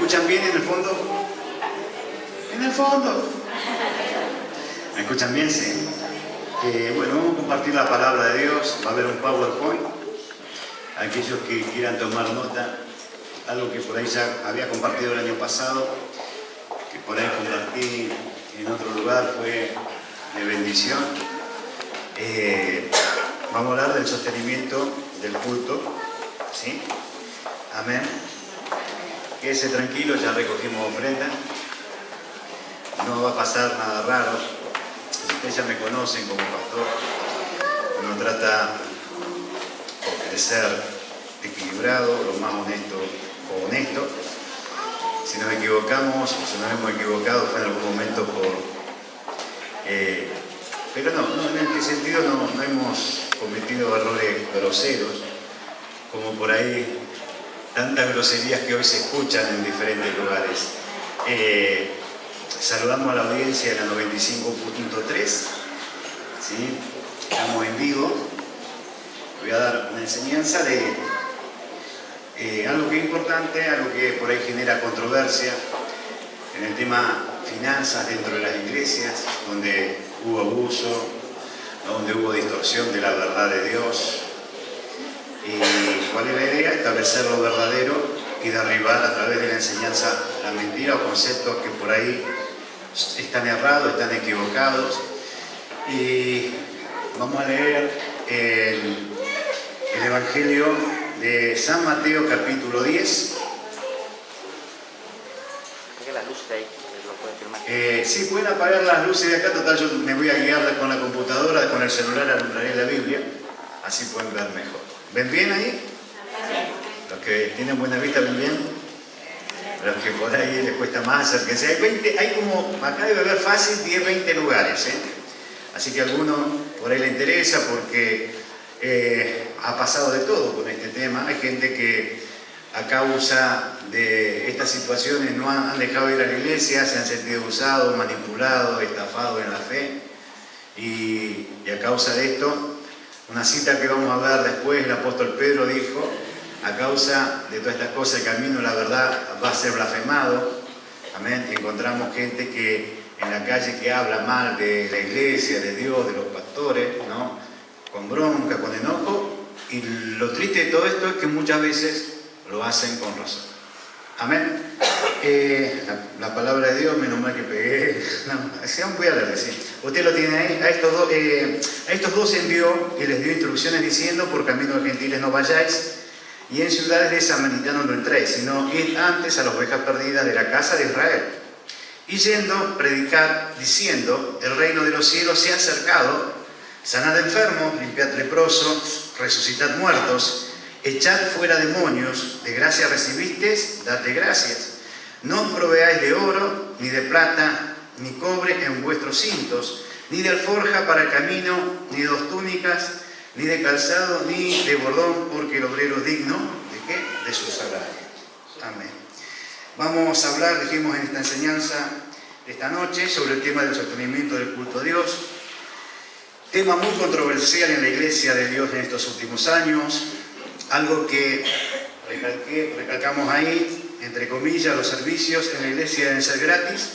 escuchan bien en el fondo? En el fondo. ¿Me escuchan bien? Sí. Bueno, vamos a compartir la palabra de Dios. Va a haber un PowerPoint. Aquellos que quieran tomar nota, algo que por ahí ya había compartido el año pasado, que por ahí compartí en otro lugar, fue de bendición. Vamos a hablar del sostenimiento del culto, ¿sí? Amén. Quédese tranquilo, ya recogimos ofrenda. No va a pasar nada raro. Ustedes ya me conocen como pastor. Uno trata de ser equilibrado, lo más honesto o honesto. Si nos equivocamos, o si nos hemos equivocado, fue en algún momento pero no, en este sentido no hemos cometido errores groseros, como por ahí tantas groserías que hoy se escuchan en diferentes lugares. Saludamos a la audiencia de la 95.3, ¿sí? Estamos en vivo. Voy a dar una enseñanza de algo que es importante, algo que por ahí genera controversia en el tema finanzas dentro de las iglesias, donde hubo abuso, donde hubo distorsión de la verdad de Dios. ¿Y cuál es la idea? Establecer lo verdadero y derribar a través de la enseñanza la mentira o conceptos que por ahí están errados, están equivocados. Y vamos a leer el Evangelio de San Mateo, capítulo 10. Sí, pueden apagar las luces de acá, total yo me voy a guiar con la computadora, con el celular alumbraré la Biblia, así pueden ver mejor. ¿Ven bien ahí? Los que tienen buena vista, ¿ven bien? Los que por ahí les cuesta más, acérquense. Hay como, acá debe haber fácil 10, 20 lugares, ¿eh? Así que a alguno por ahí le interesa porque ha pasado de todo con este tema. Hay gente que a causa de estas situaciones no han dejado de ir a la iglesia, se han sentido usados, manipulados, estafados en la fe. Y a causa de esto, una cita que vamos a ver después, el apóstol Pedro dijo: a causa de todas estas cosas, el camino, la verdad, va a ser blasfemado. Amén. Y encontramos gente que en la calle que habla mal de la iglesia, de Dios, de los pastores, ¿no? Con bronca, con enojo. Y lo triste de todo esto es que muchas veces lo hacen con razón. Amén. La palabra de Dios, menos mal que pegué. No, voy a leer, ¿sí? Usted lo tiene ahí. A estos dos envió y les dio instrucciones diciendo: por camino de gentiles no vayáis, y en ciudades de samaritanos no entréis, sino id antes a las ovejas perdidas de la casa de Israel. Y yendo, predicar, diciendo: el reino de los cielos se ha acercado, sanad enfermos, limpiad leprosos, resucitad muertos, echad fuera demonios, de gracia recibisteis, dad de gracias. No os proveáis de oro, ni de plata, ni cobre en vuestros cintos, ni de alforja para el camino, ni de dos túnicas, ni de calzado, ni de bordón, porque el obrero es digno, ¿de qué? De su salario. Amén. Vamos a hablar, dijimos en esta enseñanza de esta noche, sobre el tema del sostenimiento del culto a Dios. Tema muy controversial en la iglesia de Dios en estos últimos años. Algo que recalcamos ahí, entre comillas: los servicios en la iglesia deben ser gratis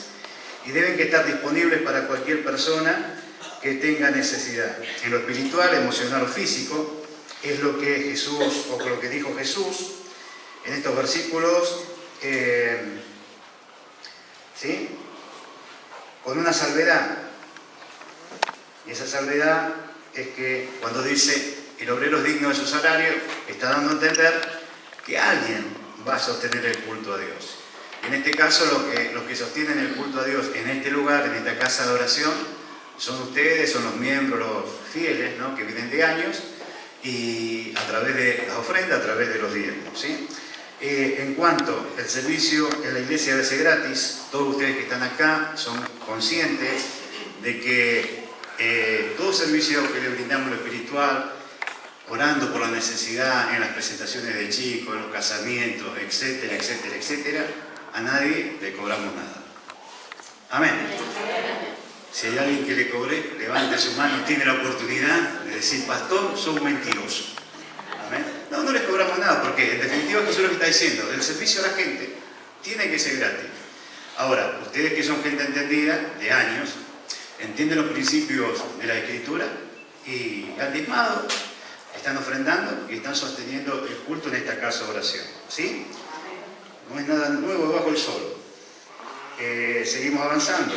y deben estar disponibles para cualquier persona que tenga necesidad. En lo espiritual, emocional o físico, es lo que Jesús, o lo que dijo Jesús en estos versículos, ¿sí? Con una salvedad. Y esa salvedad es que cuando dice: el obrero es digno de su salario, está dando a entender que alguien va a sostener el culto a Dios. En este caso, los que sostienen el culto a Dios en este lugar, en esta casa de oración, son ustedes, son los miembros, los fieles, ¿no? Que vienen de años, y a través de las ofrendas, a través de los diezmos, ¿sí? En cuanto al servicio en la iglesia debe ser gratis, todos ustedes que están acá son conscientes de que todo servicio que le brindamos en lo espiritual, orando por la necesidad en las presentaciones de chicos, en los casamientos, etcétera, etcétera, etcétera, a nadie le cobramos nada. Amén. Si hay alguien que le cobre, levante su mano, tiene la oportunidad de decir: pastor, soy un mentiroso. Amén. No les cobramos nada, porque en definitiva Jesús lo que está diciendo: el servicio a la gente Tiene que ser gratis. Ahora, ustedes que son gente entendida, de años, entienden los principios de la Escritura y han diezmado, están ofrendando y están sosteniendo el culto en esta casa de oración. ¿Sí? No es nada nuevo debajo del sol. Seguimos avanzando.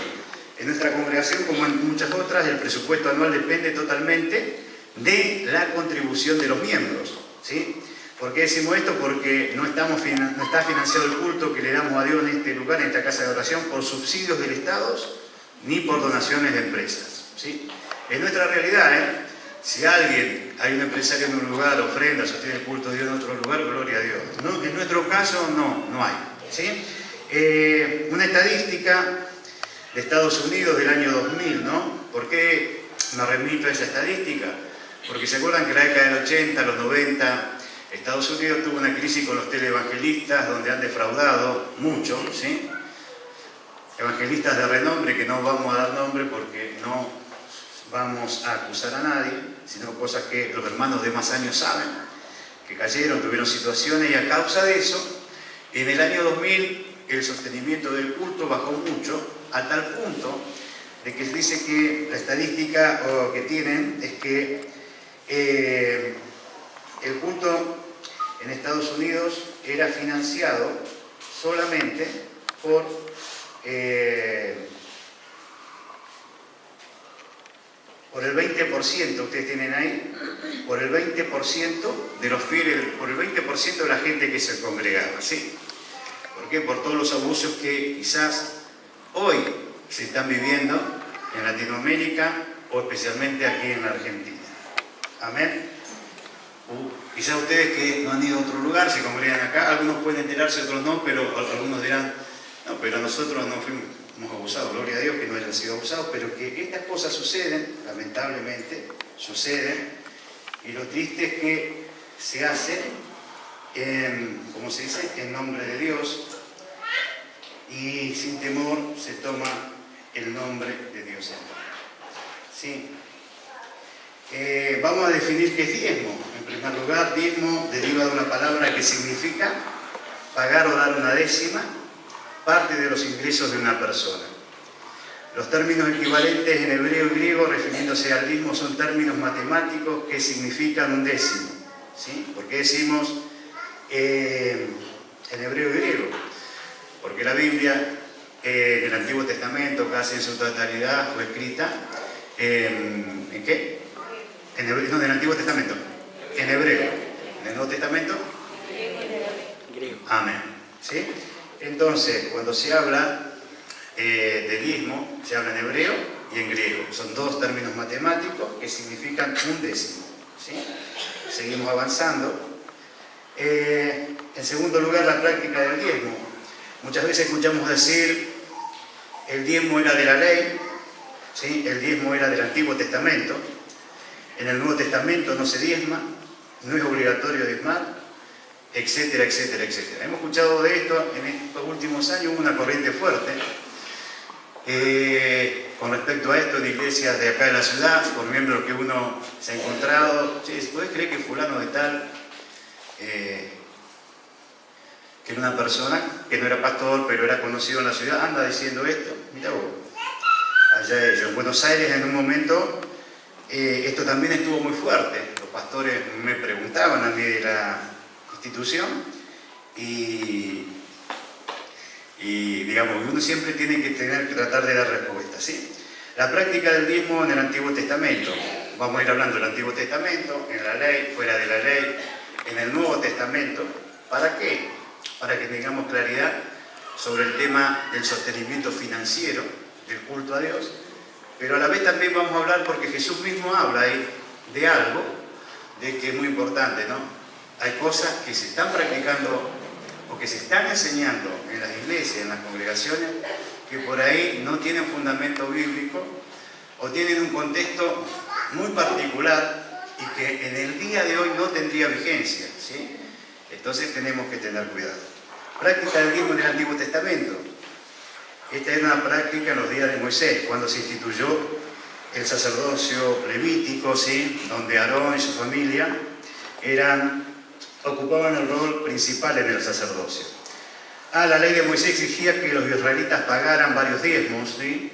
En nuestra congregación, como en muchas otras, el presupuesto anual depende totalmente de la contribución de los miembros. ¿Sí? ¿Por qué decimos esto? Porque no está financiado el culto que le damos a Dios en este lugar, en esta casa de oración, por subsidios del Estado ni por donaciones de empresas. ¿Sí? Es nuestra realidad, Si hay un empresario en un lugar, ofrenda, sostiene el culto de Dios en otro lugar, gloria a Dios. No, en nuestro caso no hay. ¿Sí? Una estadística de Estados Unidos del año 2000, ¿no? ¿Por qué me remito a esa estadística? Porque se acuerdan que en la década del 80, los 90, Estados Unidos tuvo una crisis con los televangelistas donde han defraudado mucho, ¿sí? Evangelistas de renombre, que no vamos a dar nombre porque no vamos a acusar a nadie, sino cosas que los hermanos de más años saben, que cayeron, tuvieron situaciones, y a causa de eso, en el año 2000 el sostenimiento del culto bajó mucho, a tal punto de que se dice que la estadística que tienen es que el culto en Estados Unidos era financiado solamente por el 20%, ustedes tienen ahí, por el 20% de los fieles, por el 20% de la gente que se congregaba, ¿sí? ¿Por qué? Por todos los abusos que quizás hoy se están viviendo en Latinoamérica o especialmente aquí en la Argentina. Amén. Quizás ustedes que no han ido a otro lugar se congregan acá, algunos pueden enterarse, otros no, pero algunos dirán, no, pero nosotros no fuimos abusados, gloria a Dios que no hayan sido abusados, pero que estas cosas suceden, lamentablemente, suceden, y lo triste es que se hacen, como se dice, en nombre de Dios, y sin temor se toma el nombre de Dios en vano. ¿Sí? Vamos a definir qué es diezmo. En primer lugar, diezmo deriva de una palabra que significa pagar o dar una décima parte de los ingresos de una persona. Los términos equivalentes en hebreo y griego refiriéndose al diezmo son términos matemáticos que significan un décimo. ¿Sí? ¿Por qué decimos en hebreo y griego? Porque la Biblia, en el Antiguo Testamento, casi en su totalidad, fue escrita ¿en qué? En hebreo, no, en el Antiguo Testamento, en hebreo. En el Nuevo Testamento, griego. Amén. ¿Sí? Entonces, cuando se habla de diezmo, se habla en hebreo y en griego. Son dos términos matemáticos que significan un décimo. ¿Sí? Seguimos avanzando. En segundo lugar, la práctica del diezmo. Muchas veces escuchamos decir, el diezmo era de la ley, ¿sí? El diezmo era del Antiguo Testamento. En el Nuevo Testamento no se diezma, no es obligatorio diezmar, etcétera, etcétera, etcétera. Hemos escuchado de esto en estos últimos años, una corriente fuerte con respecto a esto de iglesias de acá de la ciudad, por miembros que uno se ha encontrado. Che, ¿podés creer que fulano de tal, que era una persona que no era pastor, pero era conocido en la ciudad, anda diciendo esto? Mirá vos, allá ellos. En Buenos Aires en un momento esto también estuvo muy fuerte. Los pastores me preguntaban a mí de la institución y digamos, uno siempre tiene que tratar de dar respuesta, ¿sí? La práctica del diezmo en el Antiguo Testamento. Vamos a ir hablando del Antiguo Testamento, en la ley, fuera de la ley, en el Nuevo Testamento. ¿Para qué? Para que tengamos claridad sobre el tema del sostenimiento financiero del culto a Dios, pero a la vez también vamos a hablar, porque Jesús mismo habla ahí de algo de que es muy importante, ¿no? Hay cosas que se están practicando o que se están enseñando en las iglesias, en las congregaciones, que por ahí no tienen fundamento bíblico o tienen un contexto muy particular y que en el día de hoy no tendría vigencia, ¿sí? Entonces tenemos que tener cuidado. Práctica del diezmo en el Antiguo Testamento. Esta era una práctica en los días de Moisés, cuando se instituyó el sacerdocio levítico, ¿sí? Donde Aarón y su familia ocupaban el rol principal en el sacerdocio. La ley de Moisés exigía que los israelitas pagaran varios diezmos, ¿sí?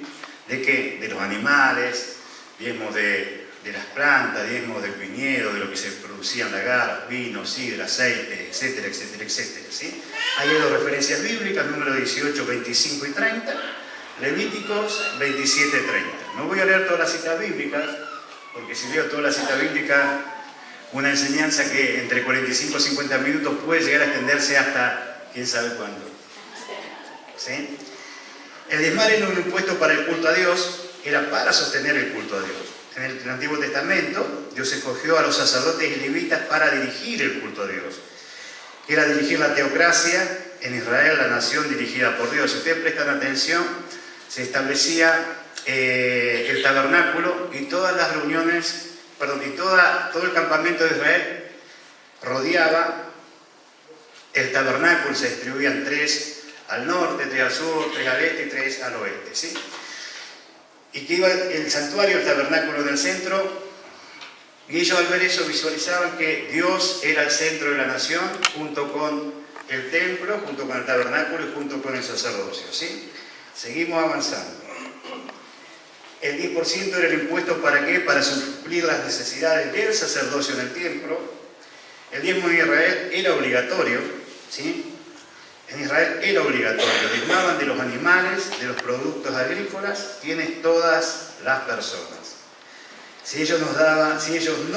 ¿De qué? De los animales, diezmos de las plantas, diezmos del viñedo, de lo que se producía en lagar, vino, sidra, aceite, etcétera, etcétera, etcétera, ¿sí? Hay dos referencias bíblicas, número 18, 25 y 30, Levíticos 27, 30. No voy a leer todas las citas bíblicas, porque si leo todas las citas bíblicas, una enseñanza que entre 45 y 50 minutos puede llegar a extenderse hasta quién sabe cuándo. ¿Sí? El diezmar era un impuesto para el culto a Dios, era para sostener el culto a Dios. En el Antiguo Testamento, Dios escogió a los sacerdotes y levitas para dirigir el culto a Dios, que era dirigir la teocracia en Israel, la nación dirigida por Dios. Si ustedes prestan atención, se establecía el tabernáculo y todas las reuniones, todo el campamento de Israel rodeaba el tabernáculo, se distribuían 3 al norte, 3 al sur, 3 al este y 3 al oeste, ¿sí? Y que iba el santuario, el tabernáculo en el centro, y ellos al ver eso visualizaban que Dios era el centro de la nación, junto con el templo, junto con el tabernáculo y junto con el sacerdocio, ¿sí? Seguimos avanzando. El 10% era el impuesto ¿para qué? Para suplir las necesidades del sacerdocio en el templo. El diezmo en Israel era obligatorio, ¿sí? En Israel era obligatorio, diezmaban de los animales, de los productos agrícolas, quienes todas las personas. Si ellos no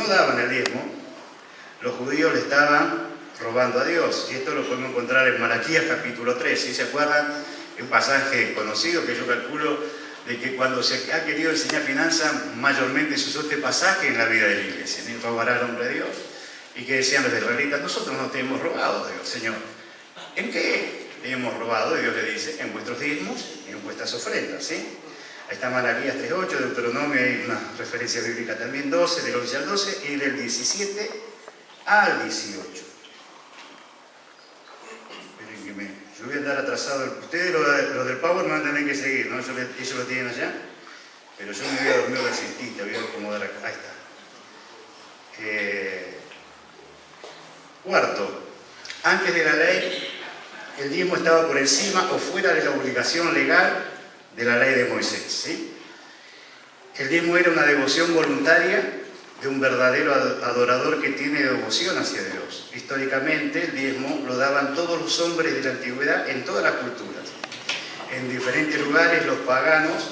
daban el diezmo, los judíos le estaban robando a Dios. Y esto lo podemos encontrar en Malaquías capítulo 3. ¿Sí? ¿Se acuerdan? Un pasaje conocido que yo calculo de que cuando se ha querido enseñar finanzas, mayormente se usó este pasaje en la vida de la iglesia. ¿No? Robará al hombre de Dios. Y que decían los israelitas, nosotros no te hemos robado, Dios, Señor. ¿En qué le hemos robado? Dios le dice, en vuestros diezmos y en vuestras ofrendas, ¿sí? Ahí está Malaquías 3.8, Deuteronomio, hay una referencia bíblica también, 12, del 11 al 12, y del 17 al 18. Yo voy a andar atrasado. Ustedes, los del Power, me van a tener que seguir, ¿no? Ellos lo tienen allá, pero yo me voy a dormir la siestita, voy a acomodar acá. Ahí está. Cuarto, antes de la ley, el diezmo estaba por encima o fuera de la obligación legal de la ley de Moisés, ¿sí? El diezmo era una devoción voluntaria de un verdadero adorador que tiene devoción hacia Dios. Históricamente, el diezmo lo daban todos los hombres de la antigüedad en todas las culturas. En diferentes lugares, los paganos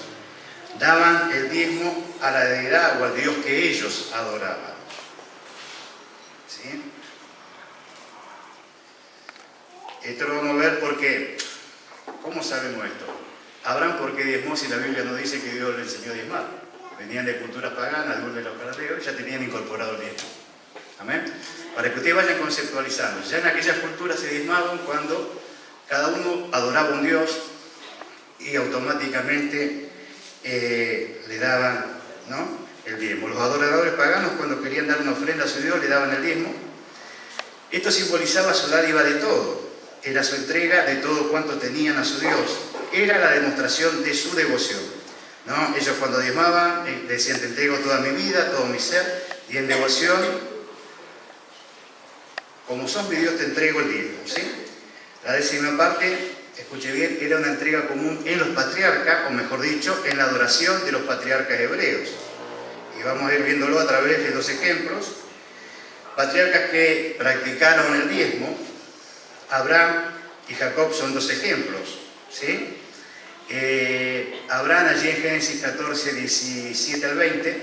daban el diezmo a la deidad o al Dios que ellos adoraban, ¿sí? Esto lo vamos a ver porque, ¿cómo sabemos esto? Abraham, ¿por qué diezmó si la Biblia no dice que Dios le enseñó a diezmar? Venían de culturas paganas, de los cananeos, y ya tenían incorporado el diezmo. ¿Amén? Para que ustedes vayan conceptualizando. Ya en aquellas culturas se diezmaban cuando cada uno adoraba a un Dios y automáticamente le daban, ¿no?, el diezmo. Los adoradores paganos, cuando querían dar una ofrenda a su Dios, le daban el diezmo. Esto simbolizaba su dádiva de todo. Era su entrega de todo cuanto tenían a su Dios. Era la demostración de su devoción, ¿no? Ellos cuando diezmaban decían, te entrego toda mi vida, todo mi ser, y en devoción, como son mi Dios, te entrego el diezmo, ¿sí? La 10ª parte, escuche bien, era una entrega común en los patriarcas, o mejor dicho, en la adoración de los patriarcas hebreos. Y vamos a ir viéndolo a través de 2 ejemplos. Patriarcas que practicaron el diezmo, Abraham y Jacob son 2 ejemplos, ¿sí? Abraham, allí en Génesis 14, 17 al 20,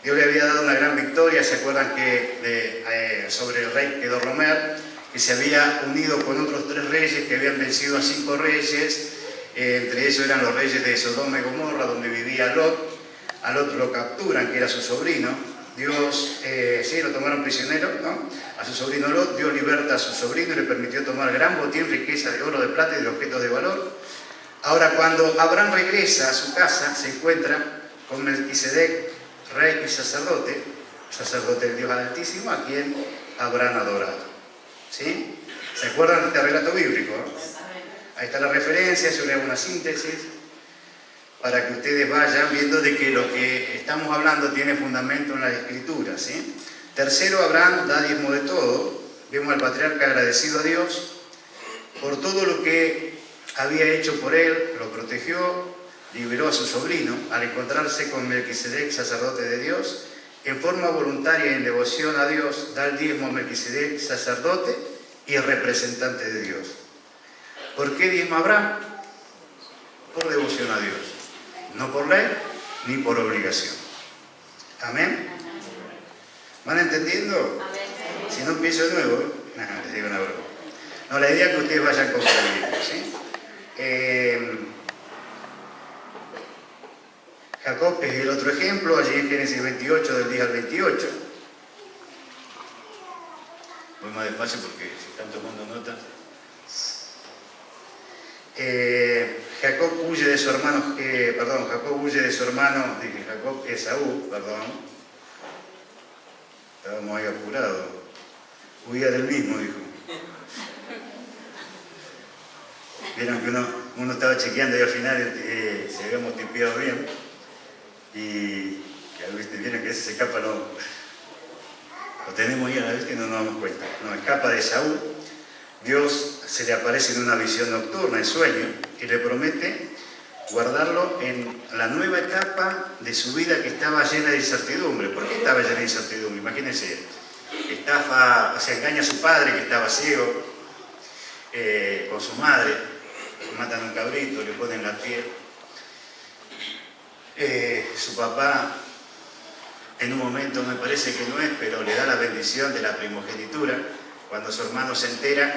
Dios le había dado una gran victoria. ¿Se acuerdan que sobre el rey Kedorlaomer, que se había unido con otros 3 reyes que habían vencido a 5 reyes? Entre ellos eran los reyes de Sodoma y Gomorra, donde vivía Lot. A Lot lo capturan, que era su sobrino. Dios, sí, lo tomaron prisionero, ¿no? A su sobrino Lot, Dios liberta a su sobrino y le permitió tomar gran botín, riqueza de oro, de plata y de objetos de valor. Ahora, cuando Abraham regresa a su casa, se encuentra con Melquisedec, rey y sacerdote del Dios Altísimo, a quien Abraham adorado, ¿sí? ¿Se acuerdan de este relato bíblico? Ahí está la referencia, yo le hago una síntesis para que ustedes vayan viendo de que lo que estamos hablando tiene fundamento en la Escritura, ¿sí? Tercero, Abraham da diezmo de todo. Vemos al patriarca agradecido a Dios por todo lo que había hecho por él, lo protegió, liberó a su sobrino al encontrarse con Melquisedec, sacerdote de Dios. En forma voluntaria y en devoción a Dios, da el diezmo a Melquisedec, sacerdote y representante de Dios. ¿Por qué diezma Abraham? Por devoción a Dios, no por ley ni por obligación. Amén. ¿Van entendiendo? Si no empiezo de nuevo, les digo una broma. No, la idea es que ustedes vayan comprendiendo, ¿sí? Jacob es el otro ejemplo, allí en Génesis 28, del 10 al 28. Voy más despacio porque si están tomando nota. Jacob huye de su hermano, Jacob Esaú, estábamos ahí apurados, huía del mismo, dijo. Vieron que uno estaba chequeando y al final se habíamos tipeado bien y que vieron que ese se escapa, lo tenemos ahí a la vez que no nos damos cuenta. No, escapa de Esaú. Dios se le aparece en una visión nocturna, en sueño, y le promete guardarlo en la nueva etapa de su vida que estaba llena de incertidumbre. ¿Por qué estaba llena de incertidumbre? Imagínense, engaña a su padre que estaba ciego, con su madre, matan un cabrito, le ponen la piel. Su papá, en un momento me parece que no es, pero le da la bendición de la primogenitura. Cuando su hermano se entera,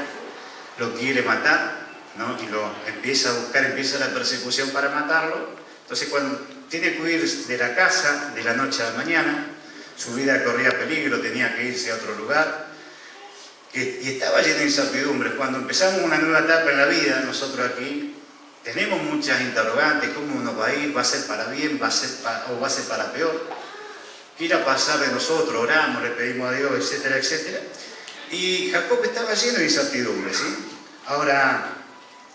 lo quiere matar, ¿no? Y lo empieza a buscar, empieza la persecución para matarlo. Entonces, cuando tiene que huir de la casa de la noche a la mañana, su vida corría peligro, tenía que irse a otro lugar, y estaba lleno de incertidumbres. Cuando empezamos una nueva etapa en la vida, nosotros aquí tenemos muchas interrogantes: ¿cómo nos va a ir? ¿Va a ser para bien? ¿O va a ser para peor? ¿Qué irá a pasar de nosotros? Oramos, le pedimos a Dios, etcétera, etcétera. Y Jacob estaba lleno de incertidumbre, ¿sí? Ahora,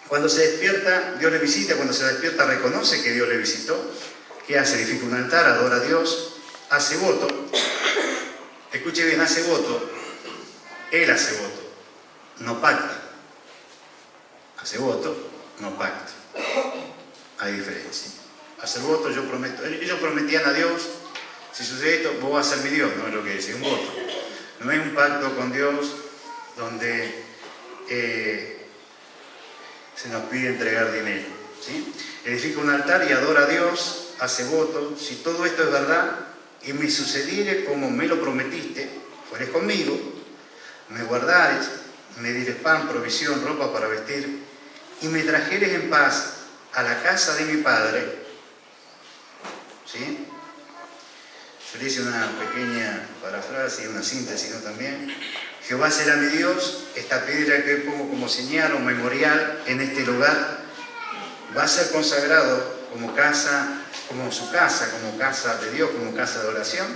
cuando se despierta, Dios le visita. Cuando se despierta, reconoce que Dios le visitó. ¿Qué hace? Edifica un altar, adora a Dios, hace voto. Escuche bien, hace voto. Él hace voto, no pacta. Hace voto, no pacta. Hay diferencia. Hacer voto, yo prometo. Ellos prometían a Dios: si sucede esto, vos vas a ser mi Dios. No es lo que dice, un voto. No es un pacto con Dios donde se nos pide entregar dinero, ¿sí? Edifica un altar y adora a Dios, hace voto: si todo esto es verdad y me sucediere como me lo prometiste, fueres conmigo, me guardares, me dieres pan, provisión, ropa para vestir, y me trajeres en paz a la casa de mi padre, ¿sí? Yo le hice una pequeña parafrasis, una síntesis, ¿no? También: Jehová será mi Dios, esta piedra que pongo como señal o memorial en este lugar va a ser consagrado como casa, como su casa, como casa de Dios, como casa de oración,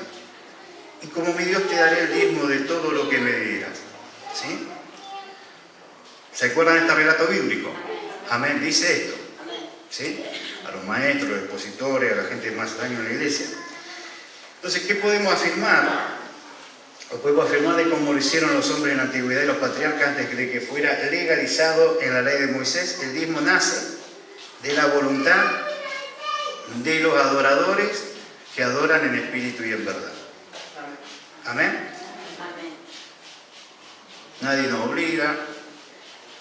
y como mi Dios te daré el diezmo de todo lo que me digas, ¿sí? ¿Se acuerdan de este relato bíblico? Amén, dice esto, ¿sí? A los maestros, los expositores, a la gente más años en la iglesia. Entonces, ¿qué podemos afirmar? O podemos afirmar de cómo lo hicieron los hombres en la antigüedad y los patriarcas antes de que fuera legalizado en la ley de Moisés. El diezmo nace de la voluntad de los adoradores que adoran en espíritu y en verdad. Amén. Nadie nos obliga,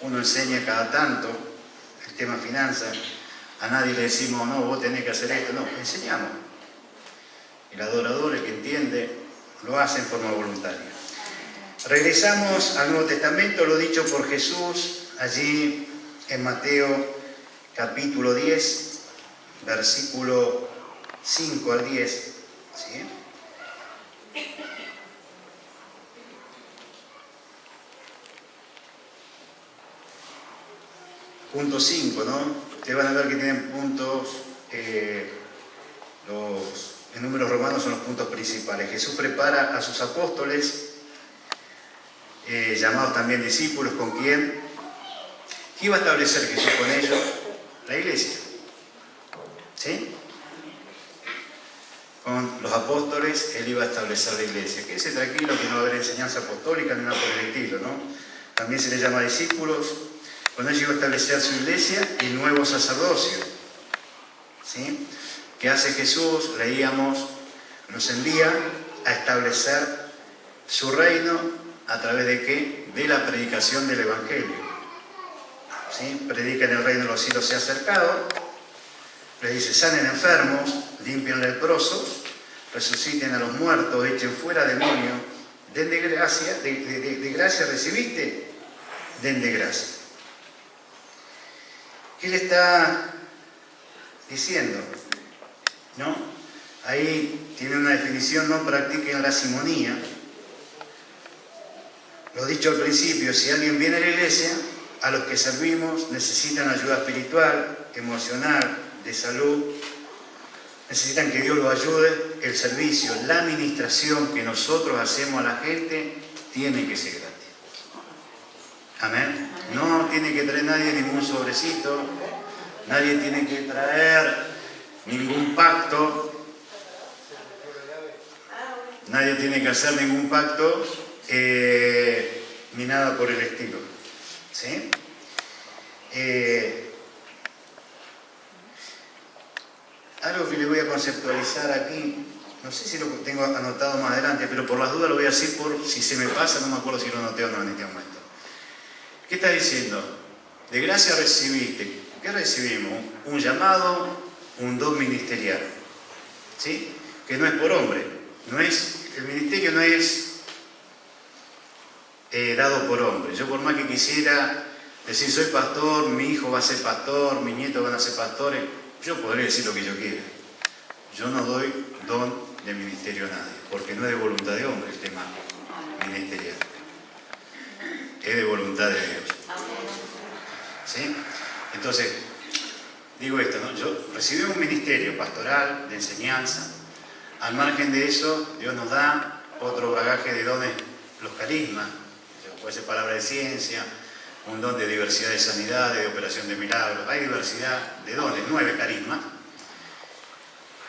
uno enseña cada tanto el tema finanzas. A nadie le decimos: no, vos tenés que hacer esto. No, enseñamos. El adorador, el que entiende, lo hace en forma voluntaria. Regresamos al Nuevo Testamento, lo dicho por Jesús allí en Mateo capítulo 10, versículo 5 al 10. ¿Sí? Punto 5, ¿no? Ustedes van a ver que tienen puntos, en números romanos son los puntos principales. Jesús prepara a sus apóstoles, llamados también discípulos, ¿con quién? ¿Qué iba a establecer Jesús con ellos? La iglesia. ¿Sí? Con los apóstoles, Él iba a establecer la iglesia. Quédese tranquilo que no va a haber enseñanza apostólica ni nada por el estilo, ¿no? También se les llama discípulos. cuando Él llegó a establecer su iglesia y nuevo sacerdocio. ¿Sí? ¿Qué hace Jesús? Leíamos, nos envía a establecer su reino a través de ¿qué? De la predicación del Evangelio. ¿Sí? Predican el reino de los cielos se ha acercado, les dice, sanen enfermos, limpien leprosos, resuciten a los muertos, echen fuera demonios, den de gracia, de gracia recibiste, den de gracia. ¿Qué le está diciendo? ¿No? Ahí tiene una definición, no practiquen la simonía. Lo dicho al principio, si alguien viene a la iglesia, a los que servimos necesitan ayuda espiritual, emocional, de salud, necesitan que Dios los ayude, el servicio, la administración que nosotros hacemos a la gente tiene que ser gratis. Amén. No tiene que traer nadie ningún sobrecito, nadie tiene que traer ningún pacto, nadie tiene que hacer ningún pacto ni nada por el estilo. ¿Sí? Algo que le voy a conceptualizar aquí, no sé si lo tengo anotado más adelante, pero por las dudas lo voy a decir por si se me pasa, no me acuerdo si lo anoté o no en este momento. ¿Qué está diciendo? De gracia recibiste. ¿Qué recibimos? Un llamado, un don ministerial. ¿Sí? Que no es por hombre. El ministerio no es dado por hombre. Yo por más que quisiera decir soy pastor, mi hijo va a ser pastor, mis nietos van a ser pastores, yo podría decir lo que yo quiera. Yo no doy don de ministerio a nadie, porque no es de voluntad de hombre el tema ministerial. Es de voluntad de Dios. ¿Sí? Entonces, digo esto, ¿no? Yo recibí un ministerio pastoral, de enseñanza. Al margen de eso, Dios nos da otro bagaje de dones, los carismas. Puede ser palabra de ciencia, un don de diversidad de sanidad, de operación de milagros. Hay diversidad de dones, 9 carismas.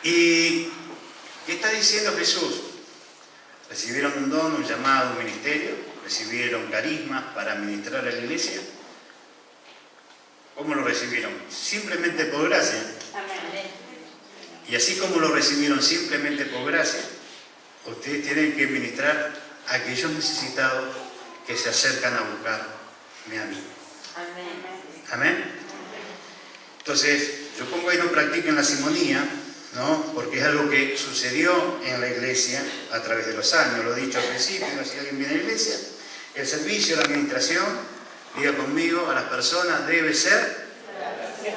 ¿Y qué está diciendo Jesús? Recibieron un don, un llamado, un ministerio, recibieron carismas para administrar a la iglesia. ¿Cómo lo recibieron? Simplemente por gracia. Y así como lo recibieron simplemente por gracia, ustedes tienen que ministrar a aquellos necesitados que se acercan a buscarme a mí. Amén. Entonces, yo pongo ahí no practiquen la simonía, ¿no? Porque es algo que sucedió en la iglesia a través de los años. Lo he dicho al principio, si alguien viene a la iglesia, el servicio, la administración, diga conmigo, a las personas debe ser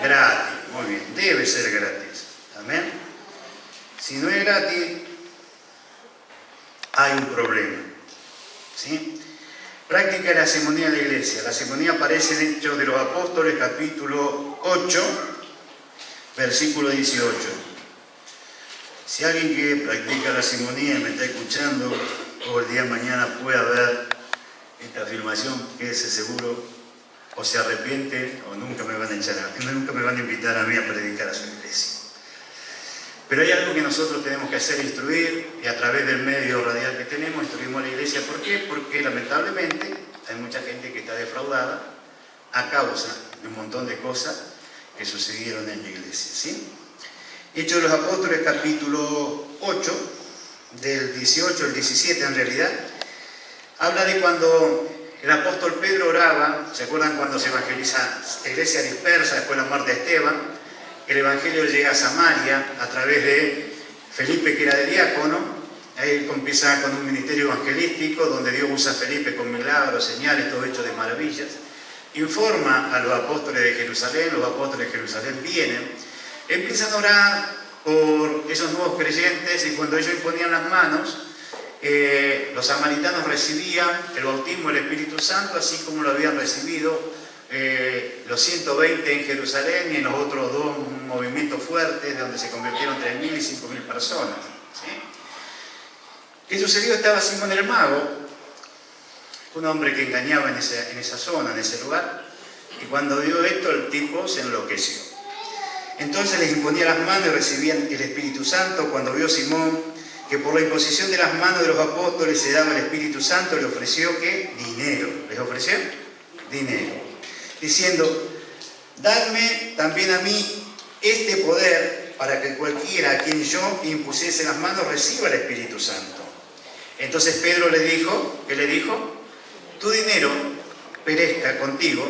gratis. Muy bien, debe ser gratis. Amén. Si no es gratis, hay un problema. ¿Sí? Práctica de la simonía de la iglesia. La simonía aparece en Hechos de los Apóstoles, capítulo 8, versículo 18. Si alguien que practica la simonía me está escuchando, o el día de mañana pueda ver esta afirmación, quédese seguro, o se arrepiente, o nunca me van a nunca me van a invitar a mí a predicar a su iglesia. Pero hay algo que nosotros tenemos que hacer, instruir, y a través del medio radial que tenemos, instruimos a la iglesia. ¿Por qué? Porque lamentablemente hay mucha gente que está defraudada a causa de un montón de cosas que sucedieron en la iglesia. ¿Sí? Hechos de los Apóstoles, capítulo 8, del 18 al 17 en realidad, habla de cuando el apóstol Pedro oraba. ¿Se acuerdan cuando se evangeliza la iglesia dispersa después de la muerte de Esteban? El evangelio llega a Samaria a través de Felipe, que era de diácono. Ahí empieza con un ministerio evangelístico donde Dios usa a Felipe con milagros, señales, todo hecho de maravillas. Informa a los apóstoles de Jerusalén, los apóstoles de Jerusalén vienen, empiezan a orar por esos nuevos creyentes, y cuando ellos imponían las manos, los samaritanos recibían el bautismo del Espíritu Santo, así como lo habían recibido los 120 en Jerusalén y en los otros dos movimientos fuertes donde se convirtieron 3.000 y 5.000 personas. ¿Sí? ¿Qué sucedió? Estaba Simón el Mago, un hombre que engañaba en esa zona, en ese lugar, y cuando vio esto el tipo se enloqueció. Entonces les imponía las manos y recibían el Espíritu Santo. Cuando vio Simón que por la imposición de las manos de los apóstoles se daba el Espíritu Santo, le ofreció ¿qué? Dinero. ¿Les ofreció? Dinero. diciendo, dadme también a mí este poder para que cualquiera a quien yo impusiese las manos reciba el Espíritu Santo. Entonces Pedro le dijo, ¿qué le dijo? Tu dinero perezca contigo,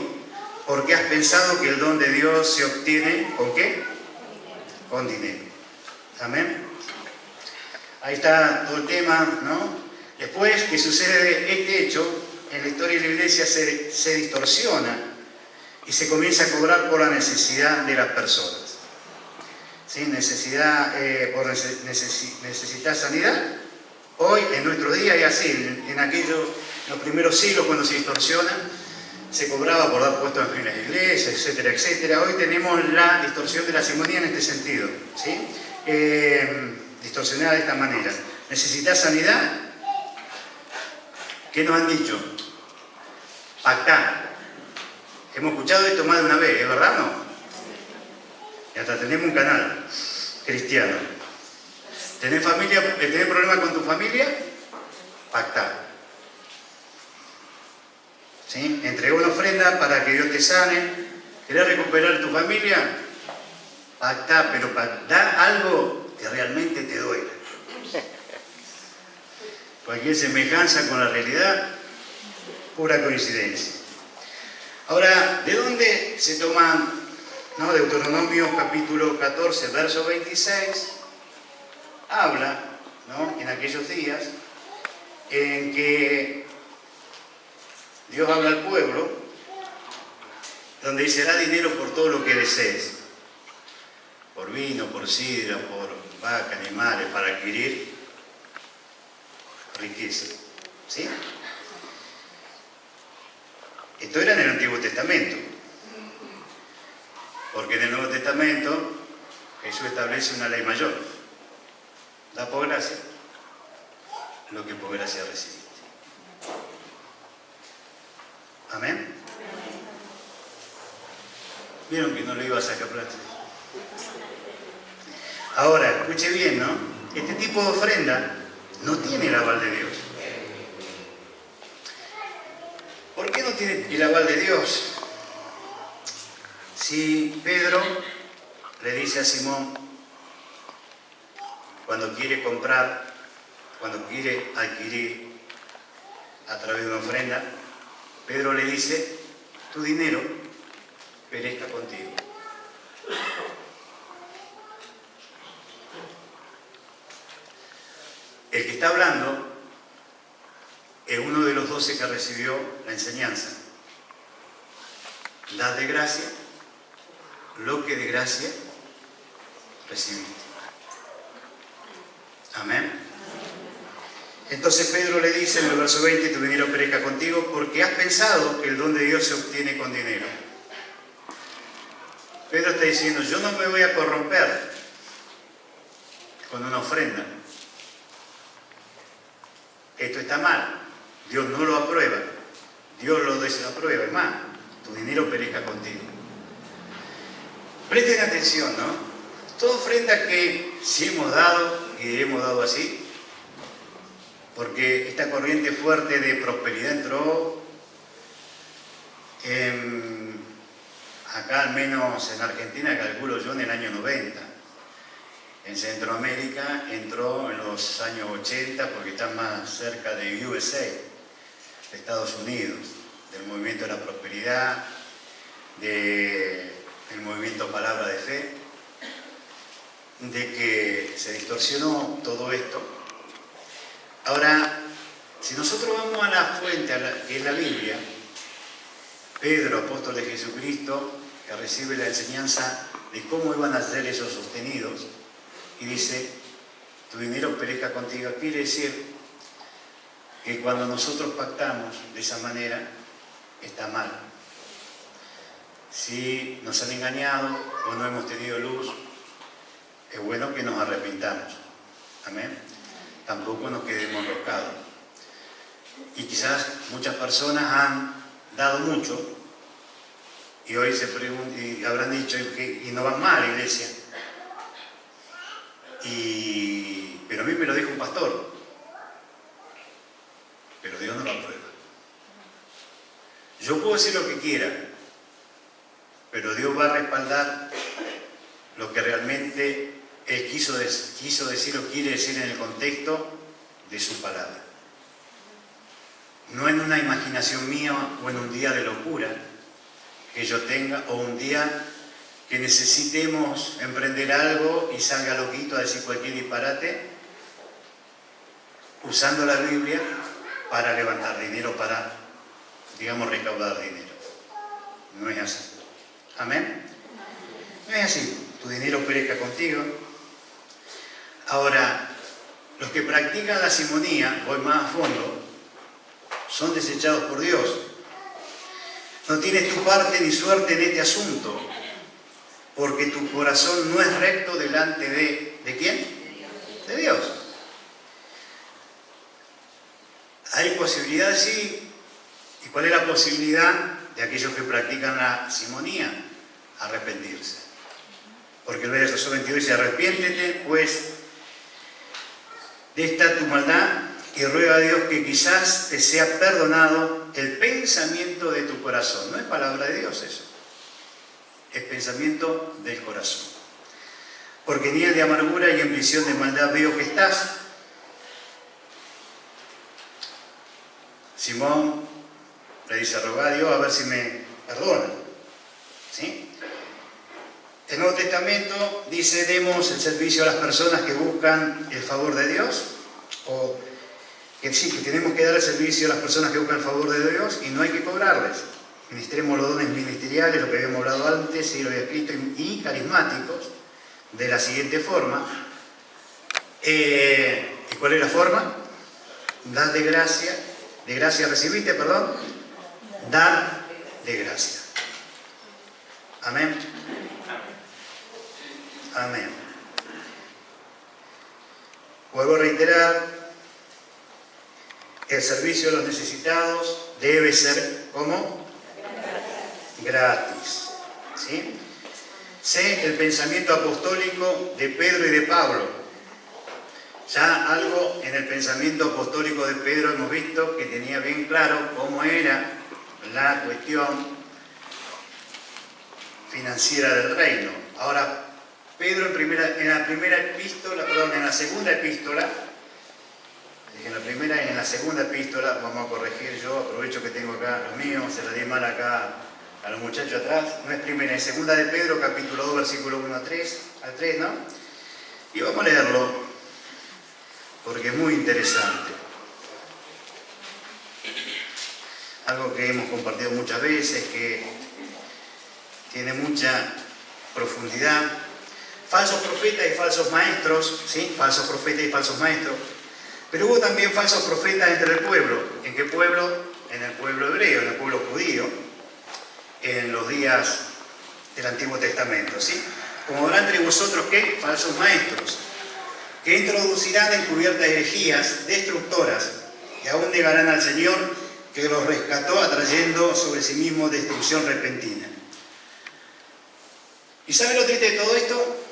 porque has pensado que el don de Dios se obtiene, ¿con qué? Con dinero. Amén. Ahí está todo el tema, ¿no? Después que sucede este hecho, en la historia de la iglesia se distorsiona y se comienza a cobrar por la necesidad de las personas. ¿Sí? Necesitar sanidad. Hoy, en nuestro día, y así, en los primeros siglos, cuando se distorsiona, se cobraba por dar puestos en las iglesias, etcétera, etcétera. Hoy tenemos la distorsión de la simonía en este sentido, ¿sí? Distorsionada de esta manera. ¿Necesitas sanidad? ¿Qué nos han dicho? Pactá. Hemos escuchado esto más de una vez, ¿es verdad o no? Y hasta tenemos un canal cristiano. ¿Tenés problemas con tu familia? Pactá. ¿Sí? Entrega una ofrenda para que Dios te sane. ¿Querés recuperar tu familia? Pactá, pero pactá algo que realmente te duele. Cualquier semejanza con la realidad, pura coincidencia. Ahora, ¿de dónde se toman, ¿no? Deuteronomio capítulo 14, verso 26, habla, ¿no? En aquellos días en que Dios habla al pueblo, donde dice, da dinero por todo lo que desees, por vino, por sidra, por vaca, animales, para adquirir riqueza. ¿Sí? Esto era en el Antiguo Testamento, porque en el Nuevo Testamento Jesús establece una ley mayor. Da por gracia lo que por gracia recibiste. Amén. Vieron que no le iba a sacar plata. Ahora, escuche bien, ¿no? Este tipo de ofrenda no tiene el aval de Dios. ¿Por qué no tiene el aval de Dios? Si Pedro le dice a Simón, cuando quiere comprar, cuando quiere adquirir a través de una ofrenda, Pedro le dice, tu dinero perezca contigo. El que está hablando es uno de los 12 que recibió la enseñanza. Dad de gracia lo que de gracia recibiste. Amén. Entonces Pedro le dice en el verso 20, tu dinero perezca contigo porque has pensado que el don de Dios se obtiene con dinero. Pedro está diciendo, yo no me voy a corromper con una ofrenda. Esto está mal. Dios no lo aprueba. Dios lo desaprueba. Es más, tu dinero perezca contigo. Presten atención, ¿no? Toda ofrenda que si hemos dado, y hemos dado así, porque esta corriente fuerte de prosperidad entró acá, al menos en Argentina, calculo yo, en el año 90. En Centroamérica entró en los años 80 porque está más cerca de USA, de Estados Unidos, del movimiento de la prosperidad, del movimiento Palabra de Fe, de que se distorsionó todo esto. Ahora, si nosotros vamos a la fuente, que es la Biblia, Pedro, apóstol de Jesucristo, que recibe la enseñanza de cómo iban a ser esos sostenidos, y dice, tu dinero perezca contigo, quiere decir que cuando nosotros pactamos de esa manera, está mal. Si nos han engañado o no hemos tenido luz, es bueno que nos arrepintamos. Amén. Tampoco nos quedemos enroscados. Y quizás muchas personas han dado mucho y hoy se preguntan, y habrán dicho que y no van mal a la iglesia. Pero a mí me lo dijo un pastor. Pero Dios no lo aprueba. Yo puedo decir lo que quiera, pero Dios va a respaldar lo que realmente Él quiso decir o quiere decir en el contexto de su palabra. No en una imaginación mía o en un día de locura que yo tenga, o un día que necesitemos emprender algo y salga loquito a decir cualquier disparate, usando la Biblia para levantar dinero, para, digamos, recaudar dinero. No es así. Amén. No es así. Tu dinero perezca contigo. Ahora, los que practican la simonía, voy más a fondo, son desechados por Dios. No tienes tu parte ni suerte en este asunto, porque tu corazón no es recto delante ¿de quién? De Dios. ¿Hay posibilidad? Sí. ¿Y cuál es la posibilidad de aquellos que practican la simonía? Arrepentirse. Porque el verso 22 dice: arrepiéntete pues de esta tu maldad y ruega a Dios que quizás te sea perdonado el pensamiento de tu corazón. No es palabra de Dios eso. Es pensamiento del corazón. Porque ni de amargura y en prisión de maldad veo que estás. Simón le dice: roga a Dios a ver si me perdona. ¿Sí? El Nuevo Testamento dice: demos el servicio a las personas que buscan el favor de Dios, o que sí, que tenemos que dar el servicio a las personas que buscan el favor de Dios y no hay que cobrarles. Ministremos los dones ministeriales, lo que habíamos hablado antes, siglo de Cristo, y carismáticos, de la siguiente forma. ¿Y cuál es la forma? Dar de gracia recibiste, perdón, dar de gracia. Amén. Amén. Vuelvo a reiterar, el servicio a los necesitados debe ser, ¿cómo? Gratis. ¿Sí? Sé el pensamiento apostólico de Pedro y de Pablo. Ya algo en el pensamiento apostólico de Pedro hemos visto que tenía bien claro cómo era la cuestión financiera del reino. Ahora, Pedro en la segunda epístola, en la segunda epístola, vamos a corregir, yo aprovecho que tengo acá los míos, se lo di mal acá a los muchachos atrás, no es primera, es segunda de Pedro, capítulo 2, versículo 1 al 3, ¿no? Y vamos a leerlo, porque es muy interesante. Algo que hemos compartido muchas veces, que tiene mucha profundidad. Falsos profetas y falsos maestros, ¿sí? Falsos profetas y falsos maestros. Pero hubo también falsos profetas entre el pueblo. ¿En qué pueblo? En el pueblo hebreo, en el pueblo judío, en los días del Antiguo Testamento, ¿sí? Como habrá entre vosotros, ¿qué? Falsos maestros, que introducirán encubiertas herejías destructoras, y aún negarán al Señor que los rescató, atrayendo sobre sí mismo destrucción repentina. ¿Y sabe lo triste de todo esto?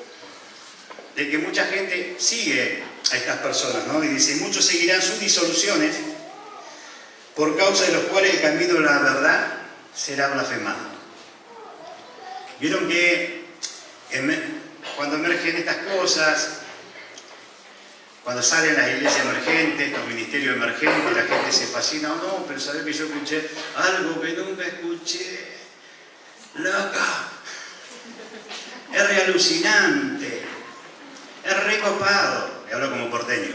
De que mucha gente sigue a estas personas, ¿no? Y dice: muchos seguirán sus disoluciones, por causa de los cuales el camino de la verdad será blasfemado. Vieron que cuando emergen estas cosas, cuando salen las iglesias emergentes, los ministerios emergentes, la gente se fascina: no, pero sabés que yo escuché algo que nunca escuché. Loca, es re alucinante, es recopado. Me hablo como porteño.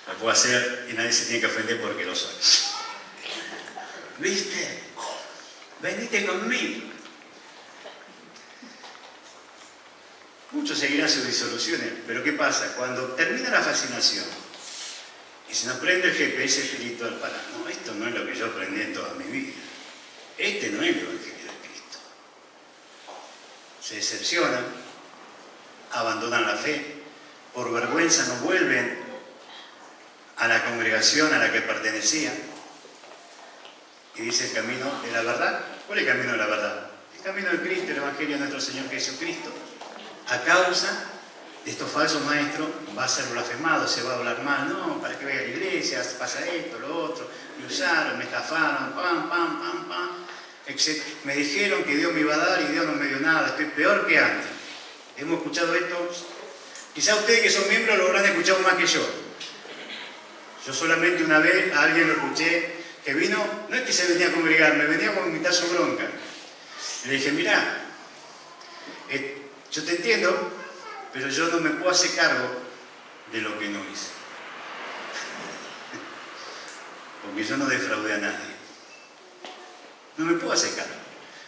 Lo puedo hacer y nadie se tiene que ofender porque lo soy. ¿Viste? Venite conmigo. Muchos seguirán sus disoluciones, pero ¿qué pasa? Cuando termina la fascinación y se nos prende el GPS espiritual para: no, esto no es lo que yo aprendí en toda mi vida. Este no es el Evangelio de Cristo. Se decepcionan, abandonan la fe, por vergüenza no vuelven a la congregación a la que pertenecían. Y dice: el camino de la verdad. ¿Cuál es el camino de la verdad? El camino de Cristo, el Evangelio de nuestro Señor Jesucristo. A causa de estos falsos maestros va a ser blasfemado, se va a hablar mal. No, para que vaya a la iglesia, pasa esto, lo otro, me usaron, me estafaron, pam, pam, pam, pam. Me dijeron que Dios me iba a dar y Dios no me dio nada, estoy peor que antes. Hemos escuchado esto. Quizá ustedes que son miembros lo habrán escuchado más que yo. Yo solamente una vez a alguien lo escuché que vino, no es que se venía a congregar, me venía a vomitar su bronca. Le dije, mirá, yo te entiendo, pero yo no me puedo hacer cargo de lo que no hice. Porque yo no defraudé a nadie. No me puedo hacer cargo.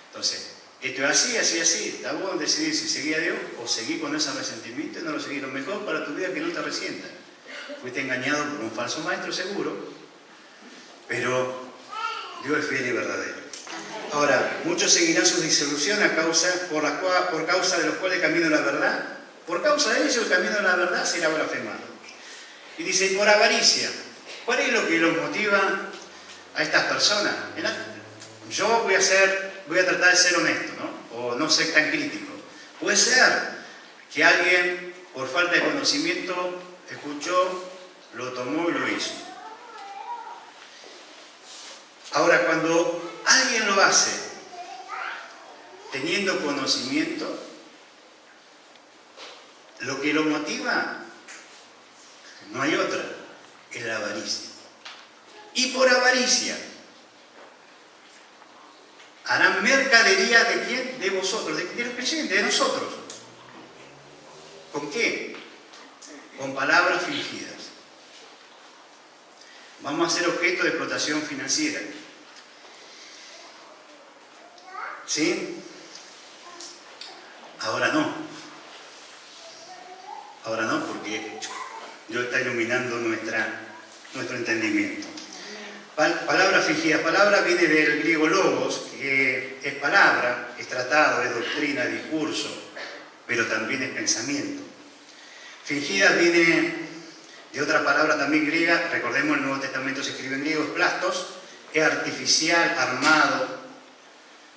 Entonces, esto es así, así, así. Está bueno decidir si seguí a Dios o seguí con ese resentimiento y no lo seguí. Lo mejor para tu vida es que no te resientas. Fuiste engañado por un falso maestro, seguro, pero Dios es fiel y verdadero. Ahora, muchos seguirán su disolución por causa de los cuales el camino de la verdad, por causa de ellos el camino de la verdad será blasfemado. Y dice, por avaricia. ¿Cuál es lo que los motiva a estas personas? Yo voy a tratar de ser honesto, ¿no? O no ser tan crítico. Puede ser que alguien, por falta de conocimiento, escuchó, lo tomó y lo hizo. Ahora, cuando alguien lo hace teniendo conocimiento, lo que lo motiva, no hay otra, es la avaricia. Y por avaricia, harán mercadería ¿de quién? De vosotros, de los creyentes, de nosotros. ¿Con qué? Con palabras fingidas. Vamos a ser objeto de explotación financiera. ¿Sí? Ahora no. Ahora no, porque Dios está iluminando nuestro entendimiento. Palabra fingida. Palabra viene del griego logos, que es palabra, es tratado, es doctrina, discurso, pero también es pensamiento. Fingida viene de otra palabra también griega, recordemos el Nuevo Testamento se escribe en griego, es plastos, es artificial, armado,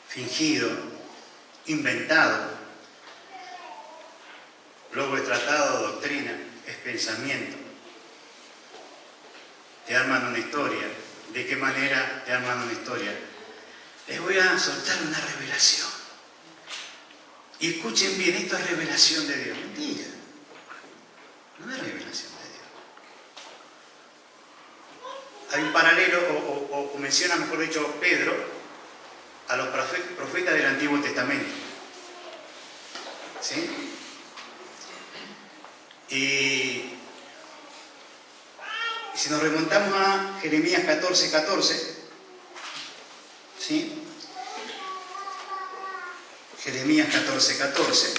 fingido, inventado. Luego es tratado, doctrina, es pensamiento. Te arman una historia. ¿De qué manera te arman una historia? Les voy a soltar una revelación. Y escuchen bien, esto es revelación de Dios. Mentira. No es revelación de Dios. Hay un paralelo, o menciona, mejor dicho, Pedro, a los profetas del Antiguo Testamento. ¿Sí? Y si nos remontamos a Jeremías 14:14, ¿sí? Jeremías 14:14,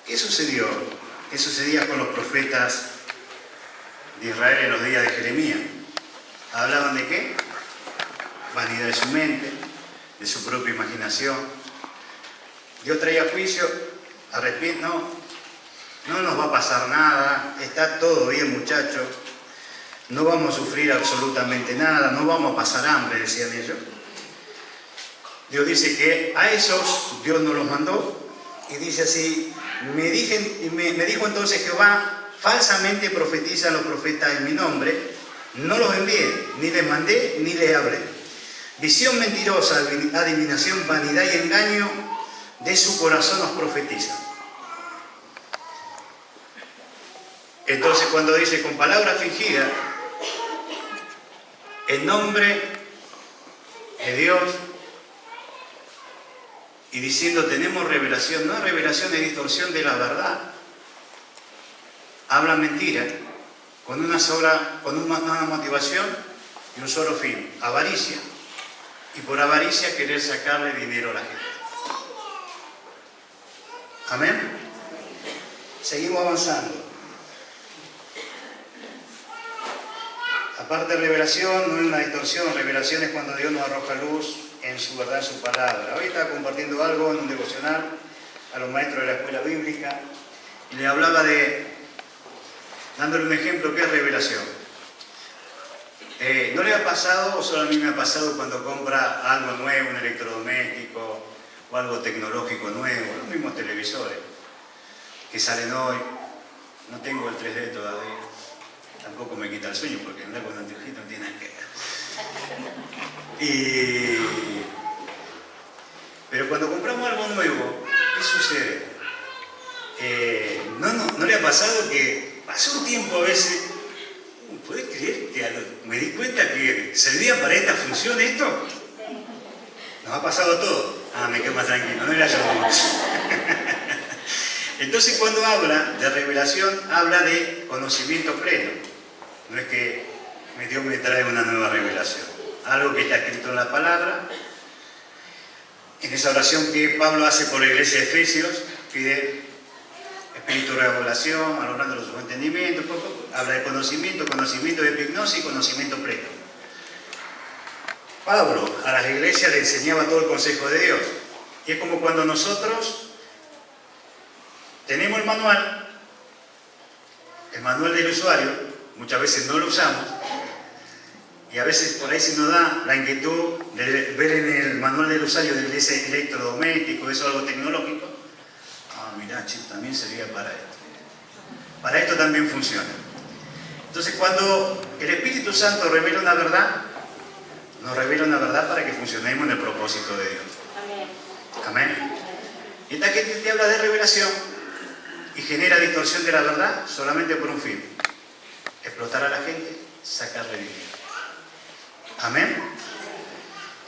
¿qué sucedió? ¿Qué sucedía con los profetas de Israel en los días de Jeremías? ¿Hablaban de qué? Vanidad de su mente, de su propia imaginación. Dios traía juicio, no nos va a pasar nada, está todo bien, muchachos, no vamos a sufrir absolutamente nada, no vamos a pasar hambre, decían ellos. Dios dice que a esos Dios no los mandó, y dice así, me dijo entonces Jehová, falsamente profetizan los profetas en mi nombre, no los envié, ni les mandé, ni les hablé. Visión mentirosa, adivinación, vanidad y engaño de su corazón os profetizan. Entonces cuando dice con palabra fingida, en nombre de Dios, y diciendo tenemos revelación, no es revelación, es distorsión de la verdad. Habla mentira, con una motivación y un solo fin, avaricia. Y por avaricia querer sacarle dinero a la gente. Amén. Seguimos avanzando. Aparte de revelación, no es una distorsión. Revelación es cuando Dios nos arroja luz en su verdad, en su palabra. Hoy estaba compartiendo algo en un devocional a los maestros de la escuela bíblica y le hablaba dándole un ejemplo que es revelación. ¿No le ha pasado, o solo a mí me ha pasado cuando compra algo nuevo, un electrodoméstico o algo tecnológico nuevo, los mismos televisores que salen hoy? No tengo el 3D todavía, tampoco me quita el sueño porque andar con anteojito no tiene nada que ver. Pero cuando compramos algo nuevo, ¿qué sucede? ¿No le ha pasado que pasó un tiempo a veces? ¿Podés creer que me di cuenta que servía para esta función esto? Nos ha pasado todo. Ah, me quedo más tranquilo, no era yo. Entonces, cuando habla de revelación, habla de conocimiento pleno. No es que Dios me trae una nueva revelación. Algo que está escrito en la palabra. En esa oración que Pablo hace por la iglesia de Efesios, pide espíritu de revelación, alumbrando los entendimientos, habla de conocimiento de epignosis y conocimiento pleno. Pablo a las iglesias le enseñaba todo el consejo de Dios. Y es como cuando nosotros tenemos el manual del usuario, muchas veces no lo usamos, y a veces por ahí se nos da la inquietud de ver en el manual del usuario de ese electrodoméstico, eso algo tecnológico. Ah, mirá, chico, también servía para esto. Para esto también funciona. Entonces, cuando el Espíritu Santo revela una verdad, nos revela una verdad para que funcionemos en el propósito de Dios. Amén. Y esta gente te habla de revelación y genera distorsión de la verdad solamente por un fin: explotar a la gente, sacarle dinero. Amén.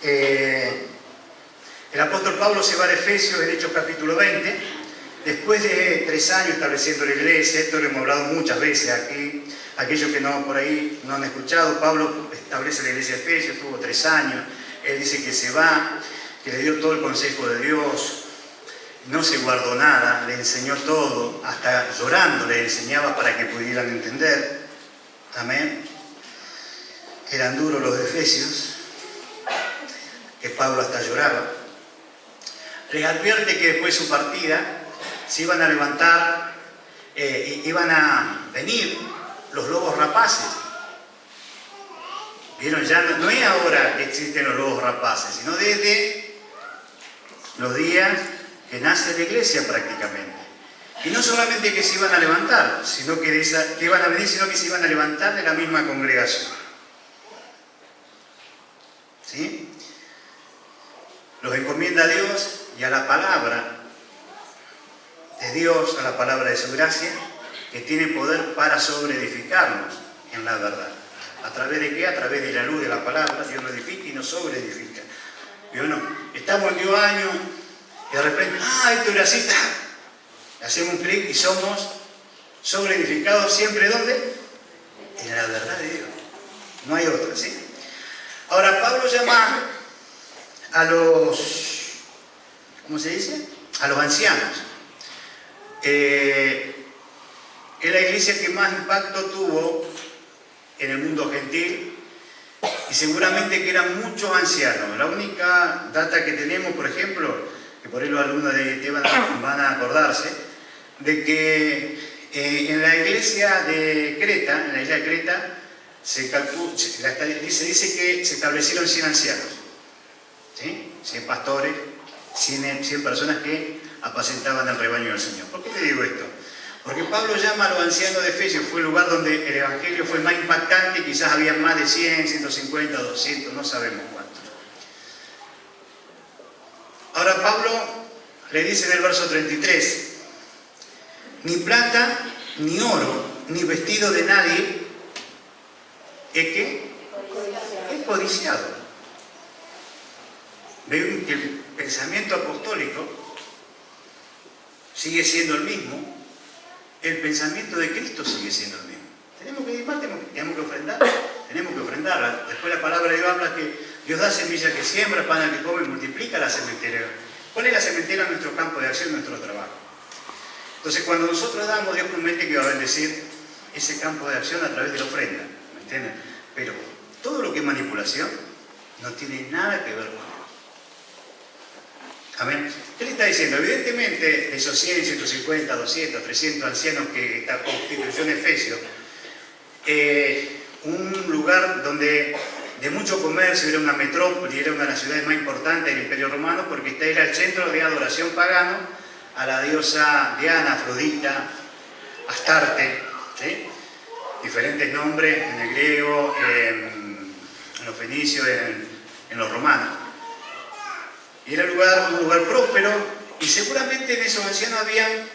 El apóstol Pablo se va de Efesios en Hechos capítulo 20, después de 3 años estableciendo la iglesia. Esto lo hemos hablado muchas veces aquí. Aquellos que no por ahí no han escuchado, Pablo establece la iglesia de Efesios, tuvo 3 años. Él dice que se va, que le dio todo el consejo de Dios, no se guardó nada, le enseñó todo, hasta llorando le enseñaba para que pudieran entender. Amén. Eran duros los de Efesios, que Pablo hasta lloraba. Les advierte que después de su partida se iban a levantar, iban a venir los lobos rapaces. ¿Vieron? Ya no es ahora que existen los lobos rapaces, sino desde los días que nace la iglesia prácticamente. Y no solamente que se iban a levantar, sino que iban a venir, sino que se iban a levantar de la misma congregación. ¿Sí? Los encomienda a Dios y a la palabra de Dios, a la palabra de su gracia, que tiene poder para sobreedificarnos en la verdad. ¿A través de qué? A través de la luz de la palabra. Dios nos edifica y nos sobreedifica. ¿Y no? Estamos en Dios años y de repente, esto era así, hacemos un clic y somos sobreedificados siempre, ¿dónde? En la verdad de Dios. No hay otra, ¿sí? Ahora, Pablo llama a los, ¿cómo se dice? A los ancianos. Es la iglesia que más impacto tuvo en el mundo gentil y seguramente que eran muchos ancianos. La única data que tenemos, por ejemplo, que por ahí los alumnos de Esteban van a acordarse, de que en la iglesia de Creta, se dice que se establecieron 100 ancianos, ¿sí? 100 pastores, 100 personas que apacentaban el rebaño del Señor. ¿Por qué te digo esto? Porque Pablo llama a los ancianos de Efesios, fue el lugar donde el evangelio fue más impactante, quizás había más de 100, 150, 200, no sabemos cuántos. Ahora Pablo le dice en el verso 33, ni plata, ni oro, ni vestido de nadie, ¿es qué? Es codiciado. Ven que el pensamiento apostólico sigue siendo el mismo. El pensamiento de Cristo sigue siendo el mismo. Tenemos que diezmar, tenemos que ofrendar, tenemos que ofrendar. Después la palabra de Dios habla que Dios da semilla que siembra, pan al que come, multiplica la sementera. ¿Cuál es la sementera? Nuestro campo de acción, nuestro trabajo. Entonces, cuando nosotros damos, Dios promete que va a bendecir ese campo de acción a través de la ofrenda. ¿Me entienden? Pero todo lo que es manipulación no tiene nada que ver con Dios. Amén. ¿Qué le está diciendo? Evidentemente, de esos 100, 150, 200, 300 ancianos que está constituyó en Efesios, un lugar donde de mucho comercio, era una metrópoli, era una de las ciudades más importantes del Imperio Romano, porque este era el centro de adoración pagano a la diosa Diana, Afrodita, Astarte, ¿sí? Diferentes nombres en el griego, en los fenicios, en los romanos. Y era un lugar próspero, y seguramente en esos ancianos habían,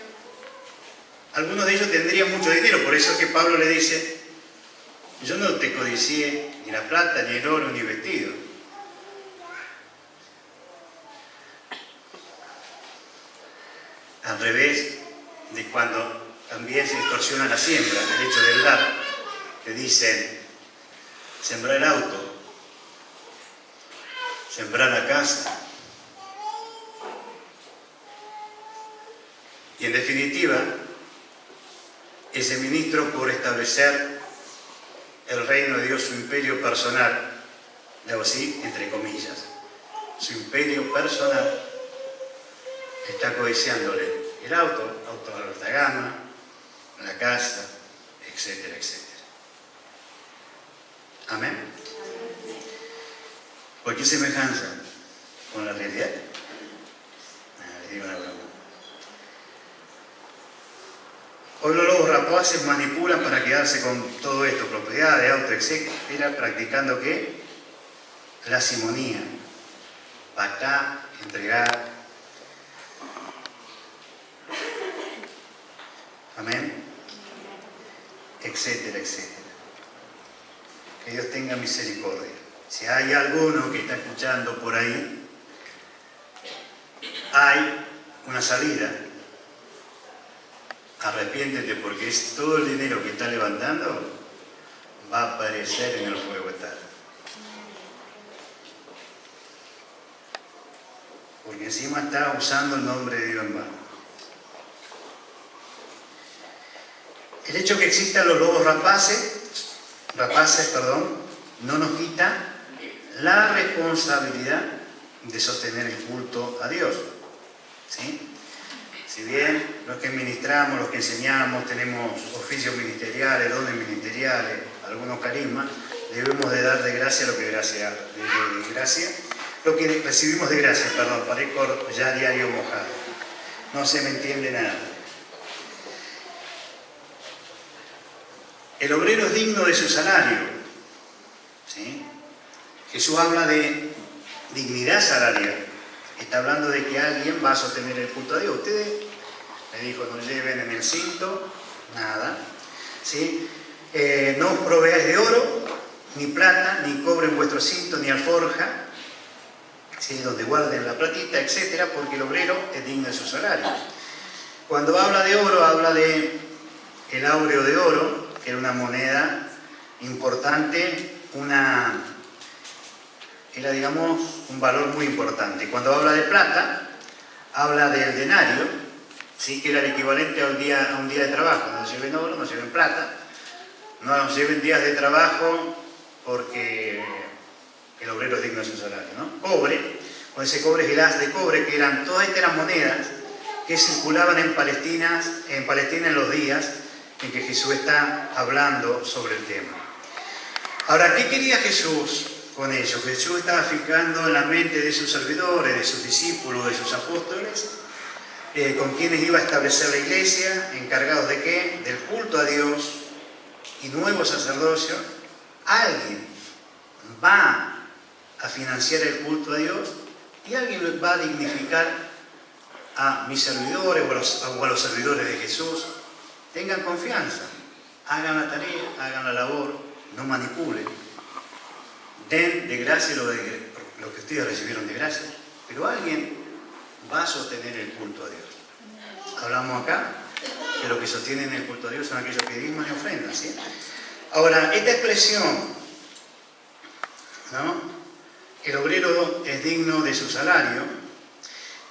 algunos de ellos tendrían mucho dinero, por eso es que Pablo le dice, yo no te codicié ni la plata, ni el oro, ni el vestido. Al revés de cuando también se distorsiona la siembra, el hecho del dar, que dicen, sembrar el auto, sembrar la casa. Y en definitiva, ese ministro, por establecer el reino de Dios, su imperio personal, digo así, entre comillas, su imperio personal, está codiciándole el auto de alta gama, la casa, etcétera, etcétera. Amén. ¿Por qué semejanza con la realidad? Les digo una broma. Hoy los lobos rapaces manipulan para quedarse con todo esto, propiedades, auto, etcétera, practicando ¿qué? La simonía, pactar, entregar. Amén. Etcétera, etcétera. Que Dios tenga misericordia. Si hay alguno que está escuchando por ahí, hay una salida. Arrepiéntete, porque es todo el dinero que está levantando va a aparecer en el fuego eterno. Porque encima está usando el nombre de Dios en vano. El hecho que existan los lobos rapaces, no nos quita la responsabilidad de sostener el culto a Dios. ¿Sí? Si bien los que ministramos, los que enseñamos, tenemos oficios ministeriales, dones ministeriales, algunos carismas, debemos de dar de gracia lo que lo que recibimos de gracia, parezco ya diario mojado. No se me entiende nada. El obrero es digno de su salario. ¿Sí? Jesús habla de dignidad salarial. Está hablando de que alguien va a sostener el culto a Dios. Ustedes, me dijo, no lleven en el cinto nada. ¿Sí? No os proveáis de oro, ni plata, ni cobre en vuestro cinto, ni alforja, ¿sí? Donde guarden la platita, etcétera, porque el obrero es digno de su salario. Cuando habla de oro, habla de el áureo de oro, que era una moneda importante, era, digamos, un valor muy importante. Cuando habla de plata, habla del denario, ¿sí? Que era el equivalente a un día de trabajo. No lleven oro, no lleven plata, no lleven días de trabajo, porque el obrero es digno de su salario, ¿no? Cobre, con ese cobre es el haz de cobre, que todas estas eran monedas que circulaban en Palestina en los días en que Jesús está hablando sobre el tema. Ahora, ¿qué quería Jesús con ello? Jesús estaba fijando en la mente de sus servidores, de sus discípulos, de sus apóstoles, con quienes iba a establecer la iglesia, encargados de ¿qué? Del culto a Dios y nuevo sacerdocio. Alguien va a financiar el culto a Dios y alguien va a dignificar a mis servidores o a los servidores de Jesús. Tengan confianza, hagan la tarea, hagan la labor, no manipulen. Den de gracia lo que ustedes recibieron de gracia, pero alguien va a sostener el culto a Dios. Hablamos acá que lo que sostienen el culto a Dios son aquellos que diezman y ofrendan, ¿sí? Ahora, esta expresión, ¿no? El obrero es digno de su salario.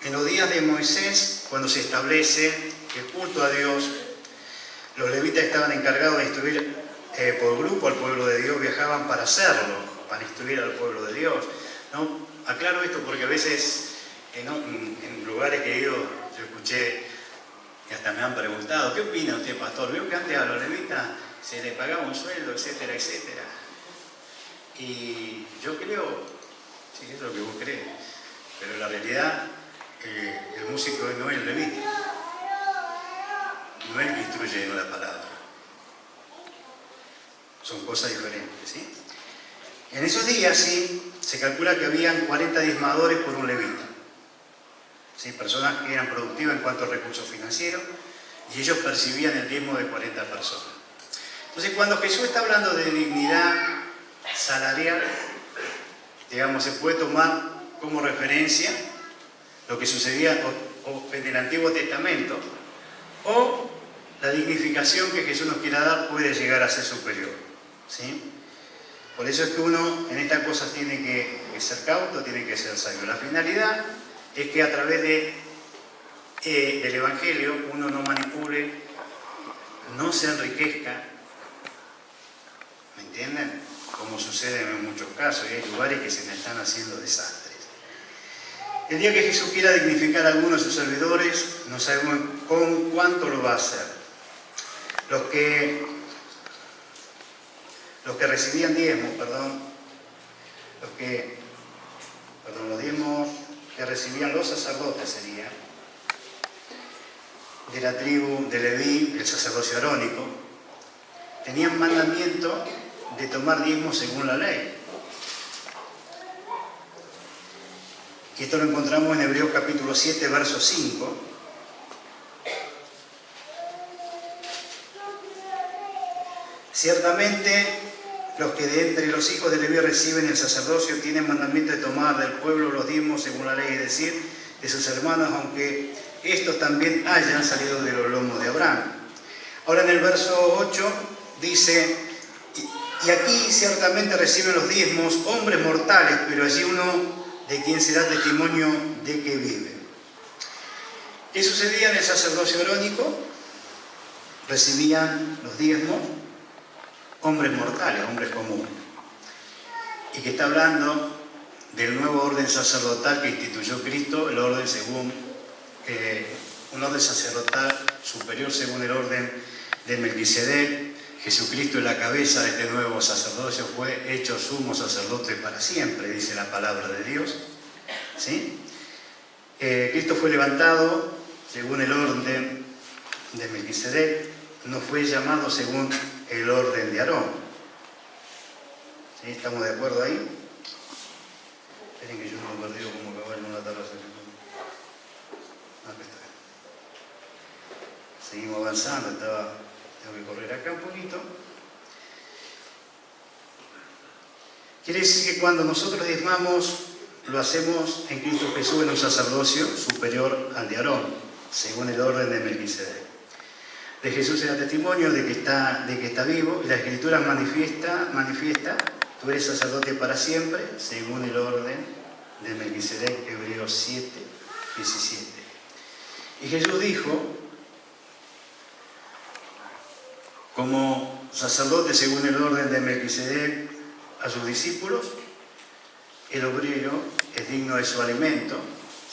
En los días de Moisés, cuando se establece el culto a Dios, los levitas estaban encargados de instruir por grupo al pueblo de Dios, viajaban para hacerlo, para instruir al pueblo de Dios, ¿no? Aclaro esto porque a veces en lugares que he ido, yo escuché y hasta me han preguntado, ¿qué opina usted, pastor? ¿Vio que antes a los levitas se les pagaba un sueldo, etcétera, etcétera? Y yo creo, sí, es lo que vos crees, pero la realidad, el músico no es el levita, no es el que instruye la palabra. Son cosas diferentes, ¿sí? En esos días, sí, se calcula que habían 40 diezmadores por un levita. ¿sí? Personas que eran productivas en cuanto a recursos financieros, y ellos percibían el diezmo de 40 personas. Entonces, cuando Jesús está hablando de dignidad salarial, digamos, se puede tomar como referencia lo que sucedía en el Antiguo Testamento, o la dignificación que Jesús nos quiera dar puede llegar a ser superior, ¿sí? Por eso es que uno en estas cosas tiene que ser cauto, tiene que ser sabio. La finalidad es que a través del Evangelio uno no manipule, no se enriquezca, ¿me entienden? Como sucede en muchos casos, y hay lugares que se me están haciendo desastres. El día que Jesús quiera dignificar a algunos de sus servidores, no sabemos con cuánto lo va a hacer. Los que recibían diezmos, los diezmos que recibían los sacerdotes sería de la tribu de Leví, el sacerdocio arónico, tenían mandamiento de tomar diezmos según la ley. Y esto lo encontramos en Hebreos capítulo 7, verso 5. Ciertamente, los que de entre los hijos de Leví reciben el sacerdocio tienen mandamiento de tomar del pueblo los diezmos según la ley, es decir, de sus hermanos, aunque estos también hayan salido de los lomos de Abraham. Ahora en el verso 8 dice: y aquí ciertamente reciben los diezmos hombres mortales, pero allí uno de quien se da testimonio de que vive. ¿Qué sucedía en el sacerdocio arónico? Recibían los diezmos hombres mortales, hombres comunes. Y que está hablando del nuevo orden sacerdotal que instituyó Cristo, el orden según, un orden sacerdotal superior según el orden de Melquisedec. Jesucristo es la cabeza de este nuevo sacerdocio, fue hecho sumo sacerdote para siempre, dice la palabra de Dios, ¿sí? Cristo fue levantado según el orden de Melquisedec, no fue llamado según el orden de Aarón. ¿Sí? ¿Estamos de acuerdo ahí? Esperen que yo no he perdido como caballo en la tabla. Acá está. Seguimos avanzando, tengo que correr acá un poquito. Quiere decir que cuando nosotros diezmamos, lo hacemos en Cristo Jesús en un sacerdocio superior al de Aarón, según el orden de Melquisedec. De Jesús era testimonio de que está vivo, y la Escritura manifiesta, tú eres sacerdote para siempre, según el orden de Melquisedec, Hebreos 7, 17. Y Jesús dijo, como sacerdote según el orden de Melquisedec a sus discípulos, el obrero es digno de su alimento,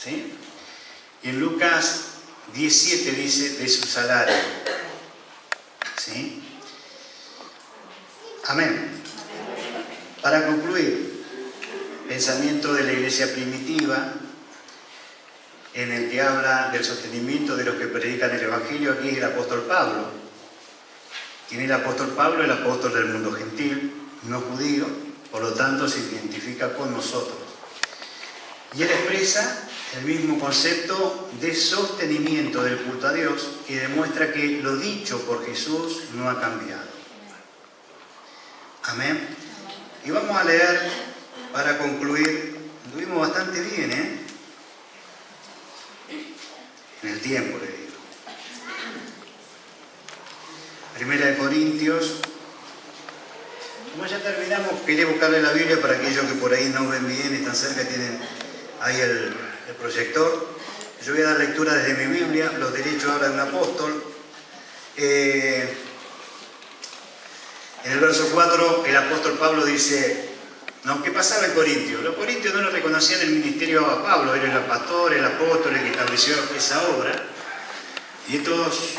¿sí? Y en Lucas 17 dice de su salario, ¿sí? Amén. Para concluir, pensamiento de la iglesia primitiva, en el que habla del sostenimiento de los que predican el Evangelio, aquí es el apóstol Pablo. ¿Quién es el apóstol Pablo? El apóstol del mundo gentil, no judío, por lo tanto se identifica con nosotros. Y él expresa el mismo concepto de sostenimiento del culto a Dios, que demuestra que lo dicho por Jesús no ha cambiado. Amén. Y vamos a leer para concluir. Estuvimos bastante bien, en el tiempo, le digo. Primera de Corintios. Como ya terminamos, quería buscarle la Biblia para aquellos que por ahí no ven bien, están cerca, tienen ahí el proyector. Yo voy a dar lectura desde mi Biblia, los derechos ahora de un apóstol. En el verso 4, el apóstol Pablo dice, no, ¿qué pasaba en Corintios? Los corintios no lo reconocían el ministerio a Pablo, él era el pastor, el apóstol, el que estableció esa obra. Y estos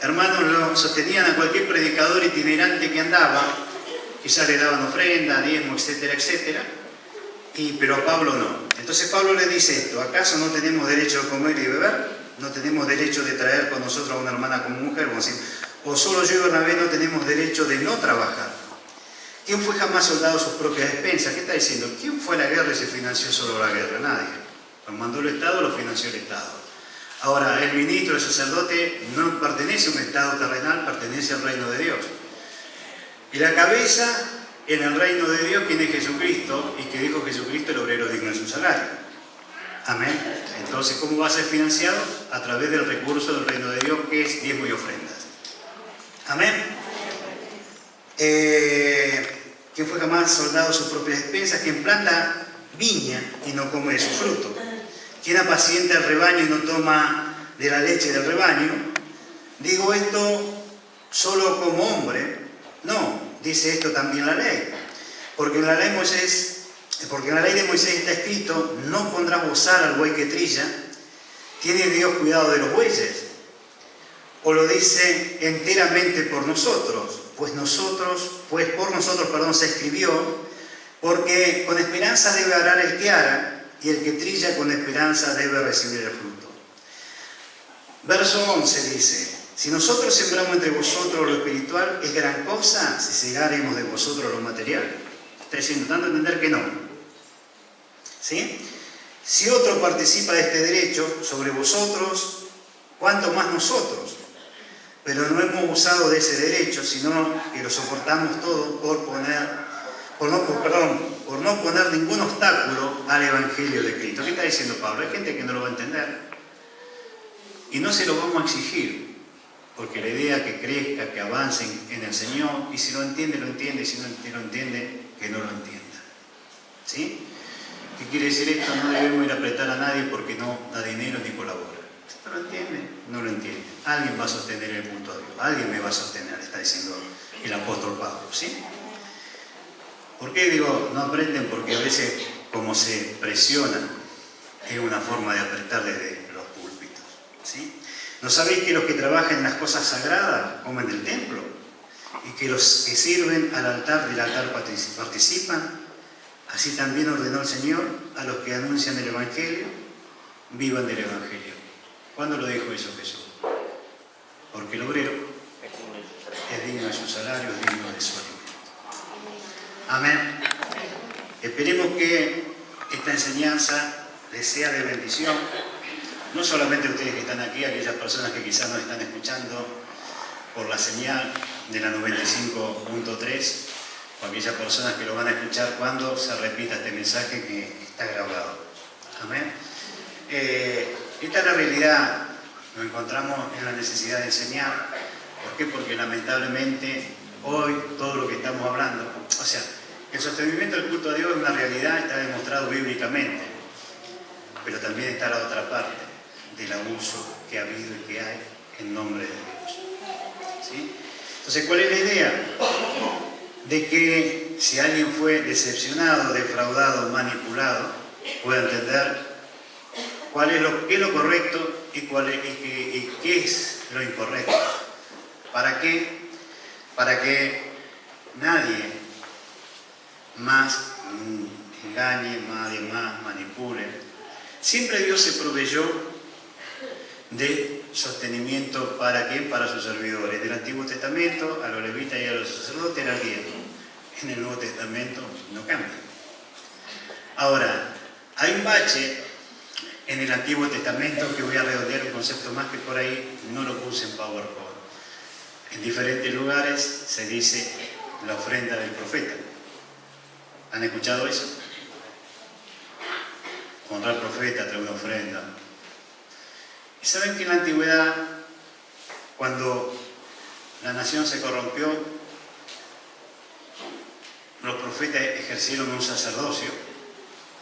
hermanos lo sostenían a cualquier predicador itinerante que andaba, quizás le daban ofrenda, diezmo, etcétera, etcétera, pero a Pablo no. Entonces Pablo le dice esto, ¿acaso no tenemos derecho a comer y beber? ¿No tenemos derecho de traer con nosotros a una hermana como mujer? ¿O solo yo y Bernabé no tenemos derecho de no trabajar? ¿Quién fue jamás soldado a sus propias expensas? ¿Qué está diciendo? ¿Quién fue a la guerra y se financió solo la guerra? Nadie. Lo mandó el Estado, lo financió el Estado. Ahora, el ministro, el sacerdote, no pertenece a un Estado terrenal, pertenece al reino de Dios. Y la cabeza en el reino de Dios tiene Jesucristo, y que dijo Jesucristo, el obrero digno de su salario. Amén. Entonces, ¿cómo va a ser financiado? A través del recurso del reino de Dios, que es diezmo y ofrendas. Amén. ¿Quién fue jamás soldado sus propias despensas? Quien planta viña y no come de su fruto. Quien apacienta el rebaño y no toma de la leche del rebaño. Digo esto solo como hombre. No, dice esto también la ley. Porque en la ley de Moisés está escrito: no pondrás bozal al buey que trilla. ¿Tiene Dios cuidado de los bueyes? ¿O lo dice enteramente por nosotros? Pues por nosotros se escribió, porque con esperanza debe arar el que ara, y el que trilla con esperanza debe recibir el fruto. Verso 11 dice: si nosotros sembramos entre vosotros lo espiritual, es gran cosa si segaremos de vosotros lo material. Está diciendo, dando a entender que no. ¿Sí? Si otro participa de este derecho sobre vosotros, ¿cuánto más nosotros? Pero no hemos usado de ese derecho, sino que lo soportamos todo por no poner ningún obstáculo al Evangelio de Cristo. ¿Qué está diciendo Pablo? Hay gente que no lo va a entender. Y no se lo vamos a exigir, porque la idea es que crezca, que avance en el Señor, y si lo entiende, lo entiende, y si no lo entiende, que no lo entienda. ¿Sí? ¿Qué quiere decir esto? No debemos ir a apretar a nadie porque no da dinero ni colabora. ¿No lo entiende? No lo entiende. Alguien va a sostener el culto a Dios. Alguien me va a sostener, está diciendo el apóstol Pablo. ¿Sí? ¿Por qué digo no aprenden? Porque a veces, como se presionan, es una forma de apretar desde los púlpitos. ¿Sí? ¿No sabéis que los que trabajan en las cosas sagradas comen del templo? Y que los que sirven al altar del altar participan. Así también ordenó el Señor a los que anuncian el Evangelio, vivan del Evangelio. ¿Cuándo lo dijo eso Jesús? Porque el obrero es digno de su salario, es digno de su alimento. Amén. Esperemos que esta enseñanza les sea de bendición, no solamente a ustedes que están aquí, a aquellas personas que quizás nos están escuchando por la señal de la 95.3, o aquellas personas que lo van a escuchar cuando se repita este mensaje que está grabado. Amén. Esta es la realidad. Nos encontramos en la necesidad de enseñar. ¿Por qué? Porque lamentablemente hoy todo lo que estamos hablando, o sea, el sostenimiento del culto a Dios es una realidad, está demostrado bíblicamente, pero también está la otra parte del abuso que ha habido y que hay en nombre de Dios. ¿Sí? Entonces, ¿cuál es la idea? De que si alguien fue decepcionado, defraudado, manipulado, pueda entender qué es lo correcto y qué es lo incorrecto. ¿Para qué? Para que nadie más engañe, nadie más manipule. Siempre Dios se proveyó de sostenimiento ¿para quién? Para sus servidores. Del Antiguo Testamento a los levitas y a los sacerdotes era el diezmo. En el Nuevo Testamento no cambia. Ahora, hay un bache en el Antiguo Testamento que voy a redondear un concepto más que por ahí no lo puse en PowerPoint. En diferentes lugares se dice la ofrenda del profeta. ¿Han escuchado eso? Honrar al profeta, traer una ofrenda. ¿Y saben que en la antigüedad, cuando la nación se corrompió, los profetas ejercieron un sacerdocio,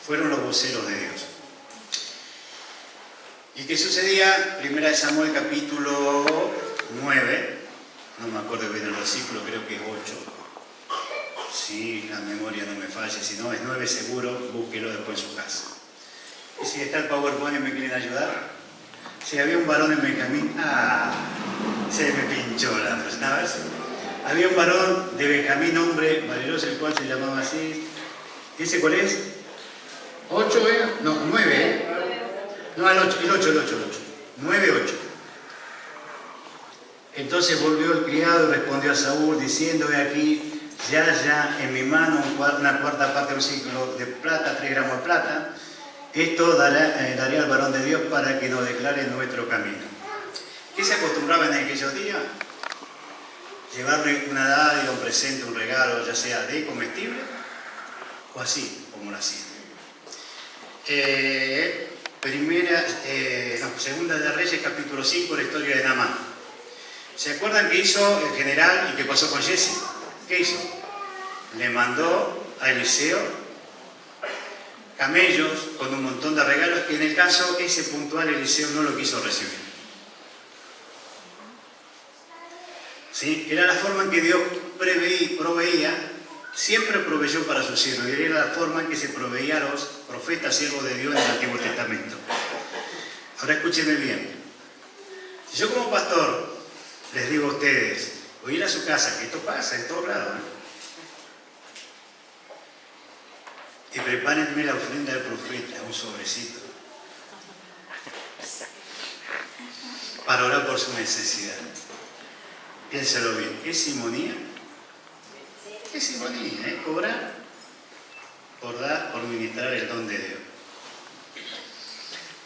fueron los voceros de Dios? ¿Y qué sucedía? 1 Samuel capítulo 9, no me acuerdo bien el versículo, creo que es 8. Si la memoria no me falla, si no es 9 seguro, búsquelo después en su casa. Y si está el PowerPoint y me quieren ayudar, si había un varón en Benjamín, se me pinchó la persona. A ver, había un varón de Benjamín, hombre valeroso, el cual se llamaba así. ¿Ese cuál es? 8, no, 9, No, el 8. 9, 8. Entonces volvió el criado y respondió a Saúl, diciendo: he aquí, ya en mi mano una cuarta parte de un ciclo de plata, 3 gramos de plata, Esto daría al varón de Dios para que nos declare nuestro camino. ¿Qué se acostumbraba en aquellos días? Llevarle una dádiva, un presente, un regalo, ya sea de comestible o así, como lo hacían. Segunda de Reyes, capítulo 5, la historia de Naamán. ¿Se acuerdan qué hizo el general y qué pasó con Jesse? ¿Qué hizo? Le mandó a Eliseo camellos con un montón de regalos que en el caso ese puntual Eliseo no lo quiso recibir. ¿Sí? Era la forma en que Dios proveía, siempre proveyó para sus siervos, y era la forma en que se proveía a los profetas siervos de Dios en el Antiguo Testamento. Ahora escúchenme bien. Si yo como pastor les digo a ustedes, voy a ir a su casa, que esto pasa en todos lados, y prepárenme la ofrenda del profeta, un sobrecito, para orar por su necesidad. Piénselo bien, ¿qué simonía? ¿Qué simonía? Cobrar por dar, por ministrar el don de Dios.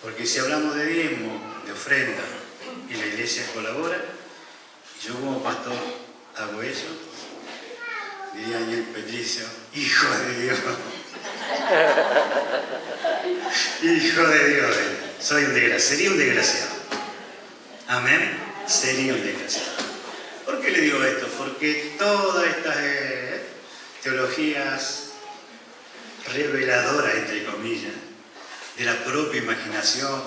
Porque si hablamos de diezmo, de ofrenda, y la iglesia colabora, y yo como pastor hago eso, diría Daniel Petricio, hijo de Dios. Hijo de Dios, soy un desgraciado, sería un desgraciado. Amén, sería un desgraciado. ¿Por qué le digo esto? Porque todas estas teologías reveladoras, entre comillas, de la propia imaginación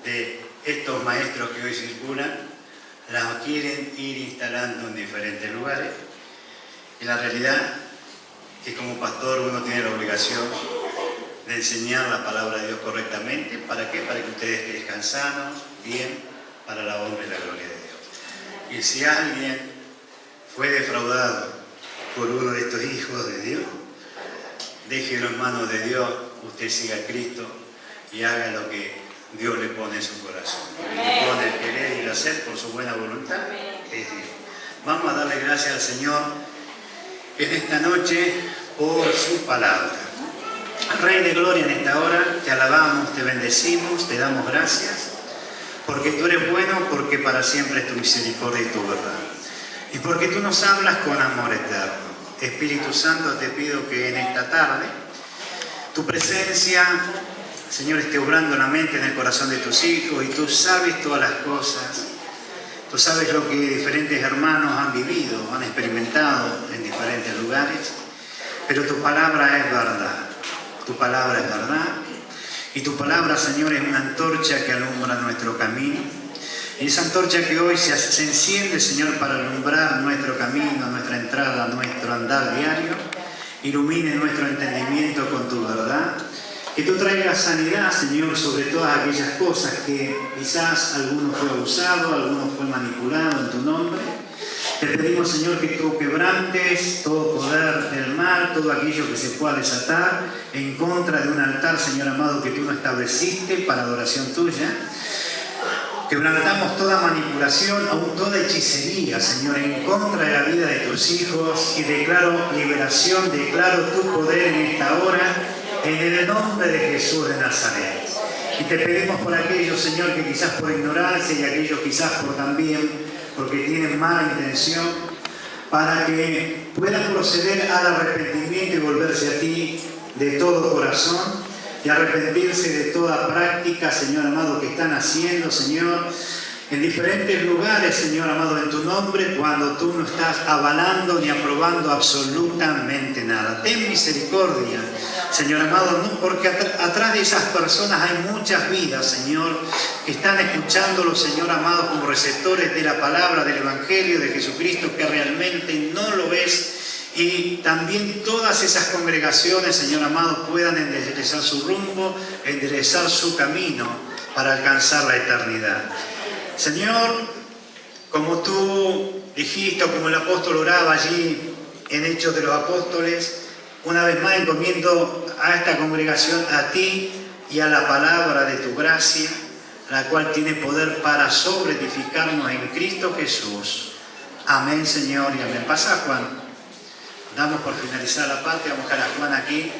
de estos maestros que hoy circulan, las quieren ir instalando en diferentes lugares. Y la realidad es que como pastor uno tiene la obligación de enseñar la palabra de Dios correctamente. ¿Para qué? Para que ustedes crezcan sanos, bien, para la honra y la gloria de Dios. Y si alguien fue defraudado por uno de estos hijos de Dios, déjelo en manos de Dios, usted siga a Cristo y haga lo que Dios le pone en su corazón. Le pone el querer y el hacer por su buena voluntad. Es Dios. Vamos a darle gracias al Señor en esta noche por su palabra. Rey de gloria, en esta hora te alabamos, te bendecimos, te damos gracias, porque tú eres bueno, porque para siempre es tu misericordia y tu verdad. Y porque tú nos hablas con amor eterno. Espíritu Santo, te pido que en esta tarde tu presencia, Señor, esté obrando en la mente, en el corazón de tus hijos, y tú sabes todas las cosas. Tú sabes lo que diferentes hermanos han vivido, han experimentado en diferentes lugares, pero tu palabra es verdad. Tu palabra es verdad. Y tu palabra, Señor, es una antorcha que alumbra nuestro camino. Y esa antorcha que hoy se enciende, Señor, para alumbrar nuestro camino, nuestra entrada, nuestro andar diario. Ilumine nuestro entendimiento con tu verdad. Que tú traigas sanidad, Señor, sobre todas aquellas cosas que quizás alguno fue abusado, alguno fue manipulado en tu nombre. Te pedimos, Señor, que tú quebrantes todo poder del mal, todo aquello que se pueda desatar en contra de un altar, Señor amado, que tú no estableciste para adoración tuya. Quebrantamos toda manipulación, aún toda hechicería, Señor, en contra de la vida de tus hijos, y declaro liberación, declaro tu poder en esta hora, en el nombre de Jesús de Nazaret. Y te pedimos por aquellos, Señor, que quizás por ignorancia y aquellos quizás porque tienen mala intención, para que puedan proceder al arrepentimiento y volverse a ti de todo corazón, y arrepentirse de toda práctica, Señor amado, que están haciendo, Señor, en diferentes lugares, Señor amado, en tu nombre, cuando tú no estás avalando ni aprobando absolutamente nada. Ten misericordia, Señor amado, ¿no? Porque atrás de esas personas hay muchas vidas, Señor, que están escuchándolo, Señor amado, como receptores de la palabra, del Evangelio de Jesucristo, que realmente no lo ves. Y también todas esas congregaciones, Señor amado, puedan enderezar su rumbo, enderezar su camino para alcanzar la eternidad. Señor, como tú dijiste, o como el apóstol oraba allí en Hechos de los Apóstoles, una vez más encomiendo a esta congregación a ti y a la palabra de tu gracia, la cual tiene poder para sobreedificarnos en Cristo Jesús. Amén, Señor, y amén. Pasa, Juan. Damos por finalizar la parte, vamos a dejar a Juan aquí.